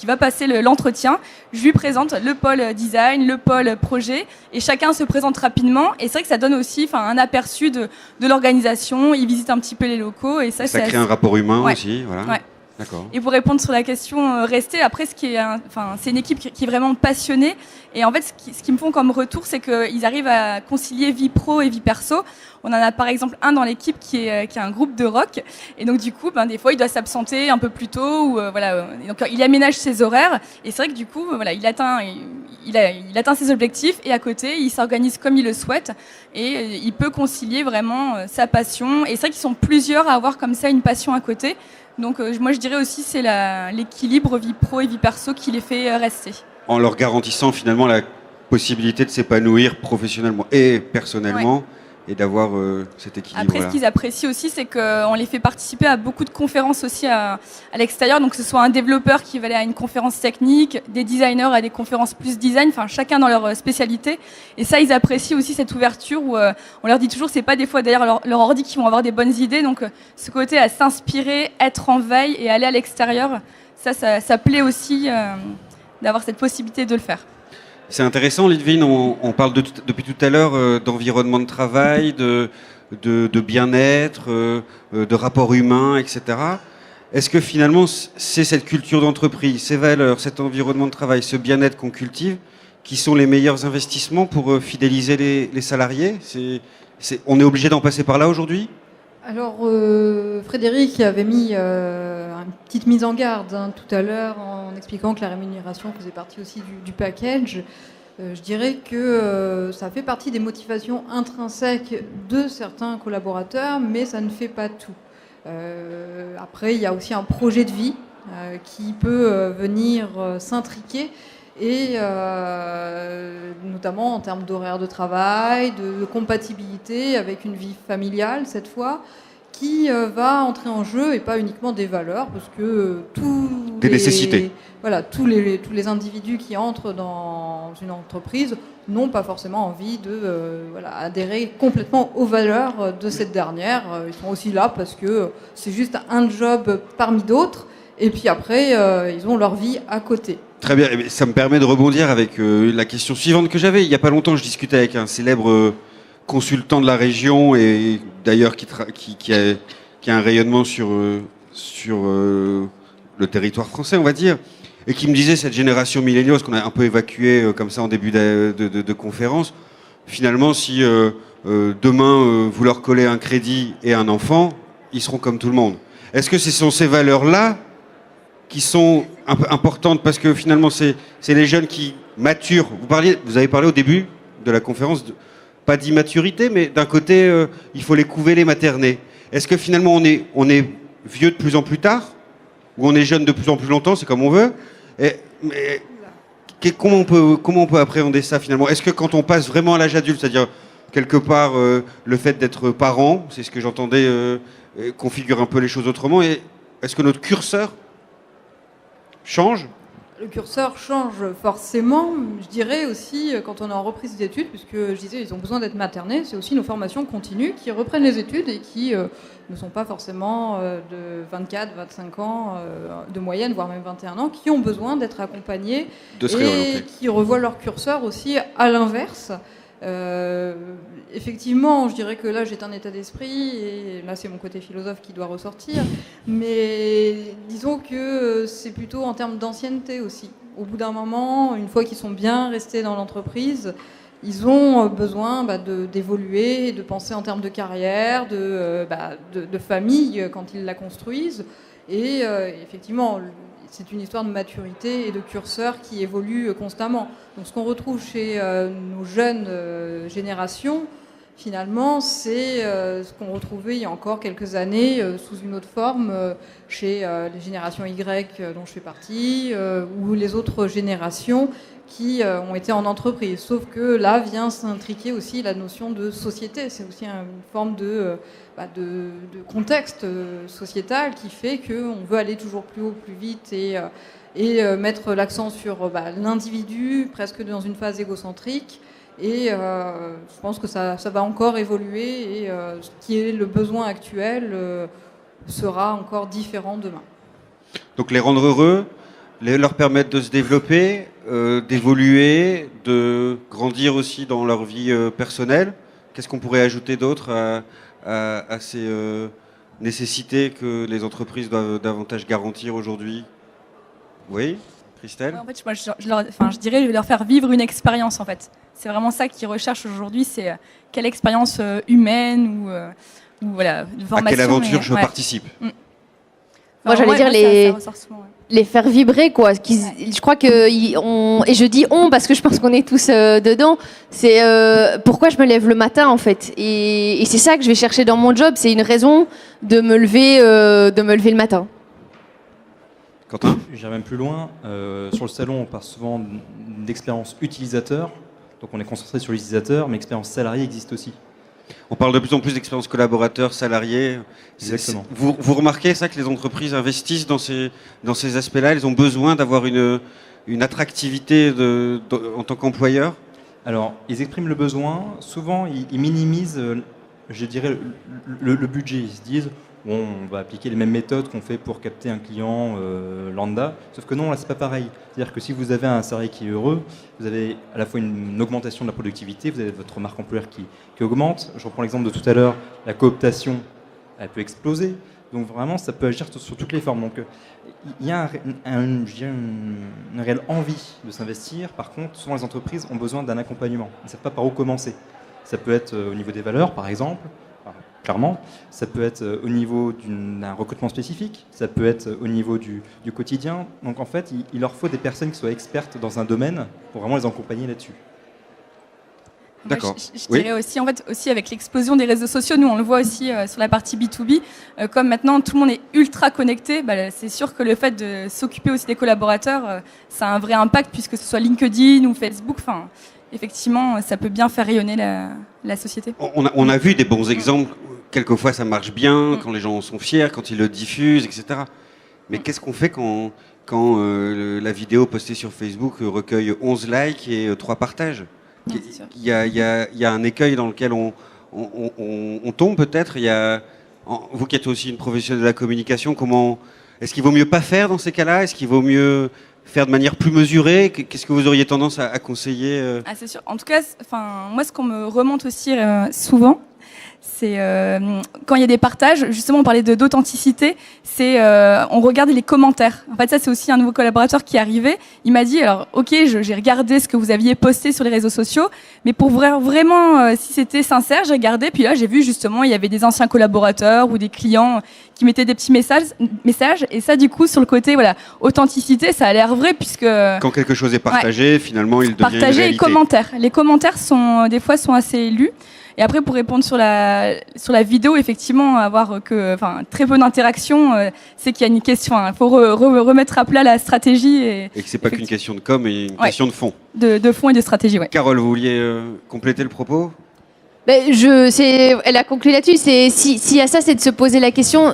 va passer l'entretien, je lui présente le pôle design, le pôle projet, et chacun se présente rapidement. Et c'est vrai que ça donne aussi un aperçu de l'organisation. Ils visitent un petit peu les locaux et ça crée un rapport humain Ouais. aussi, voilà. Ouais. D'accord. Et pour répondre sur la question restée, après, c'est une équipe qui est vraiment passionnée. Et en fait, ce qu'ils me font comme retour, c'est qu'ils arrivent à concilier vie pro et vie perso. On en a par exemple un dans l'équipe qui a un groupe de rock. Et donc, du coup, des fois, il doit s'absenter un peu plus tôt. Ou, voilà. Et donc, il aménage ses horaires. Et c'est vrai que du coup, voilà, il atteint ses objectifs. Et à côté, il s'organise comme il le souhaite. Et il peut concilier vraiment sa passion. Et c'est vrai qu'ils sont plusieurs à avoir comme ça une passion à côté. Donc moi je dirais aussi c'est l'équilibre vie pro et vie perso qui les fait rester. En leur garantissant finalement la possibilité de s'épanouir professionnellement et personnellement, et d'avoir cet équilibre. Après, ce qu'ils apprécient aussi, c'est qu'on les fait participer à beaucoup de conférences aussi à l'extérieur. Donc, que ce soit un développeur qui va aller à une conférence technique, des designers à des conférences plus design, enfin, chacun dans leur spécialité. Et ça, ils apprécient aussi cette ouverture où on leur dit toujours, c'est pas des fois d'ailleurs leur ordi qui vont avoir des bonnes idées. Donc, ce côté à s'inspirer, être en veille et aller à l'extérieur, ça plaît aussi d'avoir cette possibilité de le faire. C'est intéressant, Lidvine, on parle depuis tout à l'heure d'environnement de travail, de bien-être, de rapport humain, etc. Est-ce que finalement, c'est cette culture d'entreprise, ces valeurs, cet environnement de travail, ce bien-être qu'on cultive, qui sont les meilleurs investissements pour fidéliser les salariés ? On est obligé d'en passer par là aujourd'hui ? Alors, Frédéric avait mis une petite mise en garde tout à l'heure en expliquant que la rémunération faisait partie aussi du package. Je dirais que ça fait partie des motivations intrinsèques de certains collaborateurs, mais ça ne fait pas tout. Après, il y a aussi un projet de vie qui peut venir s'intriquer, et notamment en termes d'horaire de travail, de compatibilité avec une vie familiale cette fois, qui va entrer en jeu, et pas uniquement des valeurs, parce que des nécessités. Voilà, tous les individus qui entrent dans une entreprise n'ont pas forcément envie de adhérer complètement aux valeurs de cette dernière. Ils sont aussi là parce que c'est juste un job parmi d'autres, et puis après ils ont leur vie à côté. Très bien, ça me permet de rebondir avec la question suivante que j'avais. Il n'y a pas longtemps, je discutais avec un célèbre consultant de la région, et d'ailleurs qui a un rayonnement sur le territoire français, on va dire, et qui me disait, cette génération milléniaux, qu'on a un peu évacué comme ça en début de conférence, finalement, si demain vous leur collez un crédit et un enfant, ils seront comme tout le monde. Est-ce que ce sont ces valeurs-là qui sont importantes, parce que finalement c'est les jeunes qui maturent. Vous avez parlé au début de la conférence, pas d'immaturité, mais d'un côté il faut les couver, les materner. Est-ce que finalement on est vieux de plus en plus tard, ou on est jeune de plus en plus longtemps, c'est comme on veut, comment on peut appréhender ça finalement? Est-ce que quand on passe vraiment à l'âge adulte, c'est-à-dire quelque part le fait d'être parent, c'est ce que j'entendais, configure un peu les choses autrement, et est-ce que notre curseur change? Le curseur change forcément, je dirais aussi quand on est en reprise d'études, puisque je disais ils ont besoin d'être maternés, c'est aussi nos formations continues qui reprennent les études et qui ne sont pas forcément de 24, 25 ans de moyenne, voire même 21 ans, qui ont besoin d'être accompagnés et qui revoient leur curseur aussi à l'inverse. Effectivement, je dirais que là j'ai un état d'esprit, et là c'est mon côté philosophe qui doit ressortir, mais disons que c'est plutôt en termes d'ancienneté aussi. Au bout d'un moment, une fois qu'ils sont bien restés dans l'entreprise, ils ont besoin d'évoluer, de penser en termes de carrière, de famille quand ils la construisent, et effectivement c'est une histoire de maturité et de curseur qui évolue constamment. Donc ce qu'on retrouve chez nos jeunes générations, finalement, c'est ce qu'on retrouvait il y a encore quelques années sous une autre forme chez les générations Y dont je fais partie ou les autres générations qui ont été en entreprise. Sauf que là vient s'intriquer aussi la notion de société. C'est aussi une forme de contexte sociétal qui fait qu'on veut aller toujours plus haut, plus vite et mettre l'accent sur l'individu, presque dans une phase égocentrique. Et je pense que ça va encore évoluer et ce qui est le besoin actuel sera encore différent demain. Donc les rendre heureux, leur permettre de se développer, d'évoluer, de grandir aussi dans leur vie personnelle. Qu'est-ce qu'on pourrait ajouter d'autre à ces nécessités que les entreprises doivent davantage garantir aujourd'hui? Oui, Christelle? En fait, moi, je dirais leur faire vivre une expérience, en fait. C'est vraiment ça qu'ils recherchent aujourd'hui, c'est quelle expérience humaine ou voilà, de formation. À quelle aventure je participe? Moi, j'allais dire les faire vibrer, quoi. Je crois que et je dis on parce que je pense qu'on est tous dedans. C'est pourquoi je me lève le matin, en fait. Et c'est ça que je vais chercher dans mon job. C'est une raison de me lever le matin. Quentin? J'irai même plus loin. Sur le salon, on parle souvent d'expérience utilisateur. Donc on est concentré sur l'utilisateur, mais l'expérience salariée existe aussi. On parle de plus en plus d'expérience collaborateur, salarié. Exactement. Vous remarquez ça, que les entreprises investissent dans ces aspects-là? Elles ont besoin d'avoir une attractivité en tant qu'employeur? Alors, ils expriment le besoin. Souvent, ils minimisent, je dirais, le budget. Ils se disent, bon, on va appliquer les mêmes méthodes qu'on fait pour capter un client lambda. Sauf que non, là, c'est pas pareil. C'est-à-dire que si vous avez un salarié qui est heureux, vous avez à la fois une augmentation de la productivité, vous avez votre marque employeur qui augmente. Je reprends l'exemple de tout à l'heure, la cooptation, elle peut exploser. Donc vraiment, ça peut agir sur toutes les formes. Donc il y a une réelle envie de s'investir. Par contre, souvent les entreprises ont besoin d'un accompagnement. Elles ne savent pas par où commencer. Ça peut être au niveau des valeurs, par exemple. Clairement, ça peut être au niveau d'un recrutement spécifique, ça peut être au niveau du quotidien. Donc en fait, il leur faut des personnes qui soient expertes dans un domaine pour vraiment les accompagner là-dessus. D'accord. Je dirais aussi, en fait, aussi avec l'explosion des réseaux sociaux, nous on le voit aussi sur la partie B2B, comme maintenant tout le monde est ultra connecté, c'est sûr que le fait de s'occuper aussi des collaborateurs, ça a un vrai impact puisque ce soit LinkedIn ou Facebook, enfin, effectivement, ça peut bien faire rayonner la société. On a vu des bons exemples. Quelquefois, ça marche bien, quand les gens sont fiers, quand ils le diffusent, etc. Mais qu'est-ce qu'on fait quand la vidéo postée sur Facebook recueille 11 likes et 3 partages? Il y a un écueil dans lequel on tombe peut-être. Vous qui êtes aussi une professionnelle de la communication, est-ce qu'il vaut mieux pas faire dans ces cas-là? Est-ce qu'il vaut mieux faire de manière plus mesurée? Qu'est-ce que vous auriez tendance à conseiller? C'est sûr. En tout cas, moi, ce qu'on me remonte aussi souvent, c'est quand il y a des partages, justement on parlait d'authenticité, c'est on regarde les commentaires. En fait ça c'est aussi un nouveau collaborateur qui est arrivé, il m'a dit alors ok j'ai regardé ce que vous aviez posté sur les réseaux sociaux, mais pour vraiment si c'était sincère j'ai regardé, puis là j'ai vu justement il y avait des anciens collaborateurs ou des clients qui mettaient des petits messages et ça du coup sur le côté voilà authenticité ça a l'air vrai puisque quand quelque chose est partagé finalement il devient une réalité. Les commentaires sont des fois sont assez lus. Et après, pour répondre sur la vidéo, effectivement, avoir très peu d'interaction, c'est qu'il y a une question. Il faut remettre à plat la stratégie. Et que c'est pas qu'une question de com, mais une question de fond. De fond et de stratégie, ouais. Carole, vous vouliez compléter le propos? Elle a conclu là-dessus. S'il y a ça, c'est de se poser la question.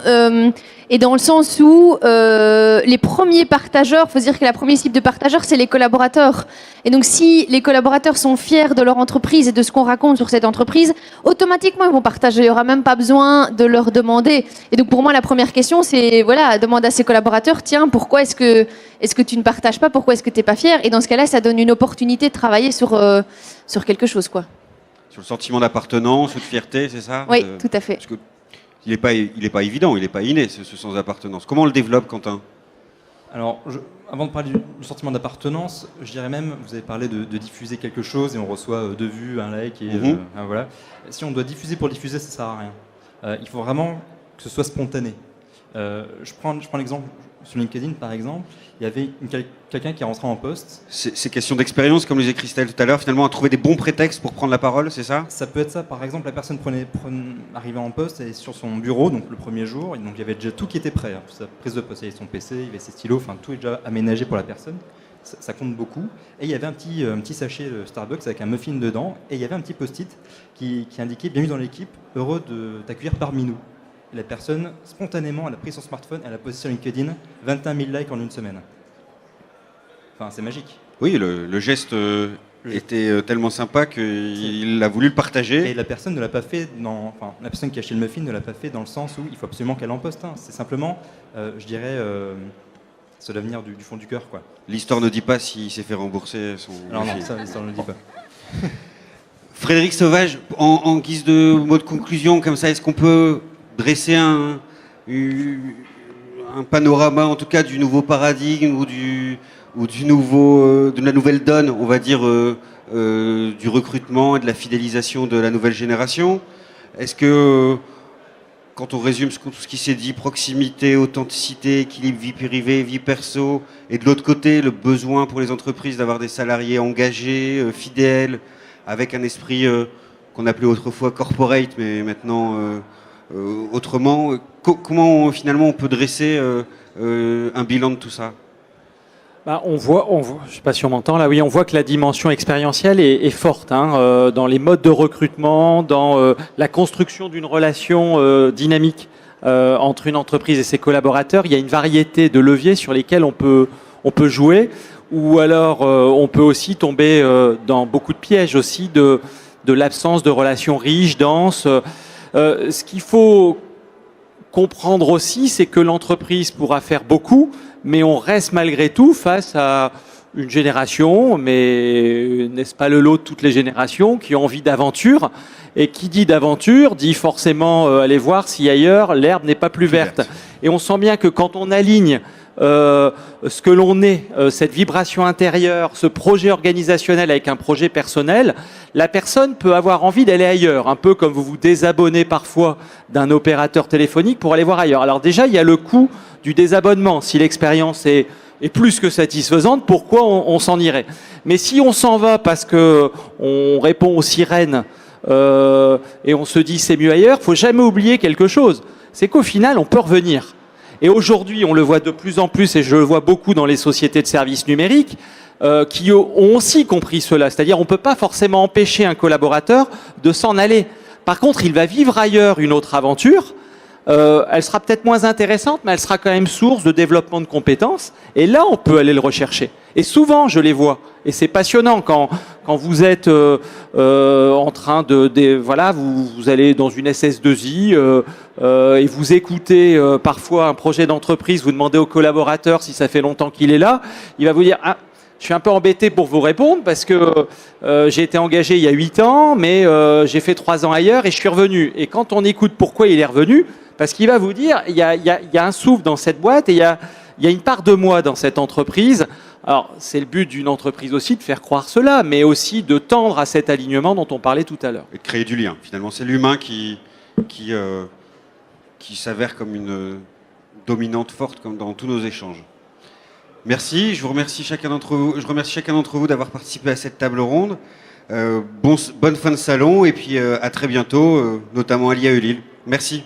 Et dans le sens où les premiers partageurs, faut dire que la première cible de partageurs, c'est les collaborateurs. Et donc, si les collaborateurs sont fiers de leur entreprise et de ce qu'on raconte sur cette entreprise, automatiquement, ils vont partager. Il n'y aura même pas besoin de leur demander. Et donc, pour moi, la première question, c'est demander à ses collaborateurs, tiens, pourquoi est-ce que tu ne partages pas? Pourquoi est-ce que tu n'es pas fier? Et dans ce cas-là, ça donne une opportunité de travailler sur quelque chose, quoi. Sur le sentiment d'appartenance ou de fierté, c'est ça? Oui, tout à fait. Parce que il n'est pas évident, il n'est pas inné, ce sens d'appartenance. Comment on le développe, Quentin? Alors, avant de parler du sentiment d'appartenance, je dirais même, vous avez parlé de diffuser quelque chose et on reçoit 2 vues, 1 like et voilà. Si on doit diffuser pour diffuser, ça ne sert à rien. Il faut vraiment que ce soit spontané. Je prends l'exemple sur LinkedIn, par exemple, il y avait quelqu'un qui est rentré en poste. C'est question d'expérience, comme le disait Christelle tout à l'heure, finalement, à trouver des bons prétextes pour prendre la parole, c'est ça? Ça peut être ça, par exemple, la personne arrivait en poste et sur son bureau, donc le premier jour, et donc il y avait déjà tout qui était prêt, hein, sa prise de poste, il y avait son PC, il y avait ses stylos, enfin tout est déjà aménagé pour la personne. Ça compte beaucoup. Et il y avait un petit sachet de Starbucks avec un muffin dedans, et il y avait un petit post-it qui indiquait bienvenue dans l'équipe, heureux de t'accueillir parmi nous. Et la personne, spontanément, elle a pris son smartphone, elle a posté sur LinkedIn 21 000 likes en une semaine. Enfin, c'est magique. Oui, le geste était tellement sympa qu'il a voulu le partager. Et la personne ne l'a pas fait la personne qui a acheté le muffin ne l'a pas fait dans le sens où il faut absolument qu'elle en poste. Hein. C'est simplement, je dirais, c'est l'avenir du fond du cœur, quoi. L'histoire ne dit pas s'il s'est fait rembourser son... Alors non, ça, l'histoire ne le dit pas. Frédéric Sauvage, en guise de mot de conclusion, comme ça, est-ce qu'on peut dresser un panorama, en tout cas, du nouveau paradigme ou de la nouvelle donne, on va dire, du recrutement et de la fidélisation de la nouvelle génération? Est-ce que, quand on résume tout ce qui s'est dit, proximité, authenticité, équilibre vie privée, vie perso, et de l'autre côté, le besoin pour les entreprises d'avoir des salariés engagés, fidèles, avec un esprit qu'on appelait autrefois corporate, mais maintenant autrement, comment finalement on peut dresser un bilan de tout ça? On voit, je ne sais pas si on m'entend là, oui, on voit que la dimension expérientielle est forte hein, dans les modes de recrutement, dans la construction d'une relation dynamique entre une entreprise et ses collaborateurs. Il y a une variété de leviers sur lesquels on peut jouer, ou alors on peut aussi tomber dans beaucoup de pièges aussi de l'absence de relations riches, denses. Ce qu'il faut comprendre aussi, c'est que l'entreprise pourra faire beaucoup, mais on reste malgré tout face à une génération, mais n'est-ce pas le lot de toutes les générations, qui ont envie d'aventure, et qui dit d'aventure dit forcément aller voir si ailleurs l'herbe n'est pas plus verte. Et on sent bien que quand on aligne ce que l'on est, cette vibration intérieure, ce projet organisationnel avec un projet personnel, la personne peut avoir envie d'aller ailleurs, un peu comme vous vous désabonnez parfois d'un opérateur téléphonique pour aller voir ailleurs. Alors déjà, il y a le coût du désabonnement. Si l'expérience est plus que satisfaisante, pourquoi on s'en irait? Mais si on s'en va parce que on répond aux sirènes et on se dit c'est mieux ailleurs, faut jamais oublier quelque chose, c'est qu'au final, on peut revenir. Et aujourd'hui, on le voit de plus en plus, et je le vois beaucoup dans les sociétés de services numériques, qui ont aussi compris cela. C'est-à-dire, on ne peut pas forcément empêcher un collaborateur de s'en aller. Par contre, il va vivre ailleurs une autre aventure. Elle sera peut-être moins intéressante, mais elle sera quand même source de développement de compétences. Et là, on peut aller le rechercher. Et souvent, je les vois. Et c'est passionnant quand vous êtes en train voilà, vous allez dans une SS2I et vous écoutez parfois un projet d'entreprise, vous demandez au collaborateur si ça fait longtemps qu'il est là, il va vous dire ah, je suis un peu embêté pour vous répondre parce que j'ai été engagé il y a 8 ans, mais j'ai fait 3 ans ailleurs et je suis revenu. Et quand on écoute pourquoi il est revenu, parce qu'il va vous dire il y a un souffle dans cette boîte et il y a une part de moi dans cette entreprise. Alors, c'est le but d'une entreprise aussi de faire croire cela, mais aussi de tendre à cet alignement dont on parlait tout à l'heure. Et de créer du lien. Finalement, c'est l'humain qui s'avère comme une dominante forte comme dans tous nos échanges. Merci, je remercie chacun d'entre vous d'avoir participé à cette table ronde. Bonne fin de salon et puis à très bientôt, notamment à l'IAE Lille. Merci.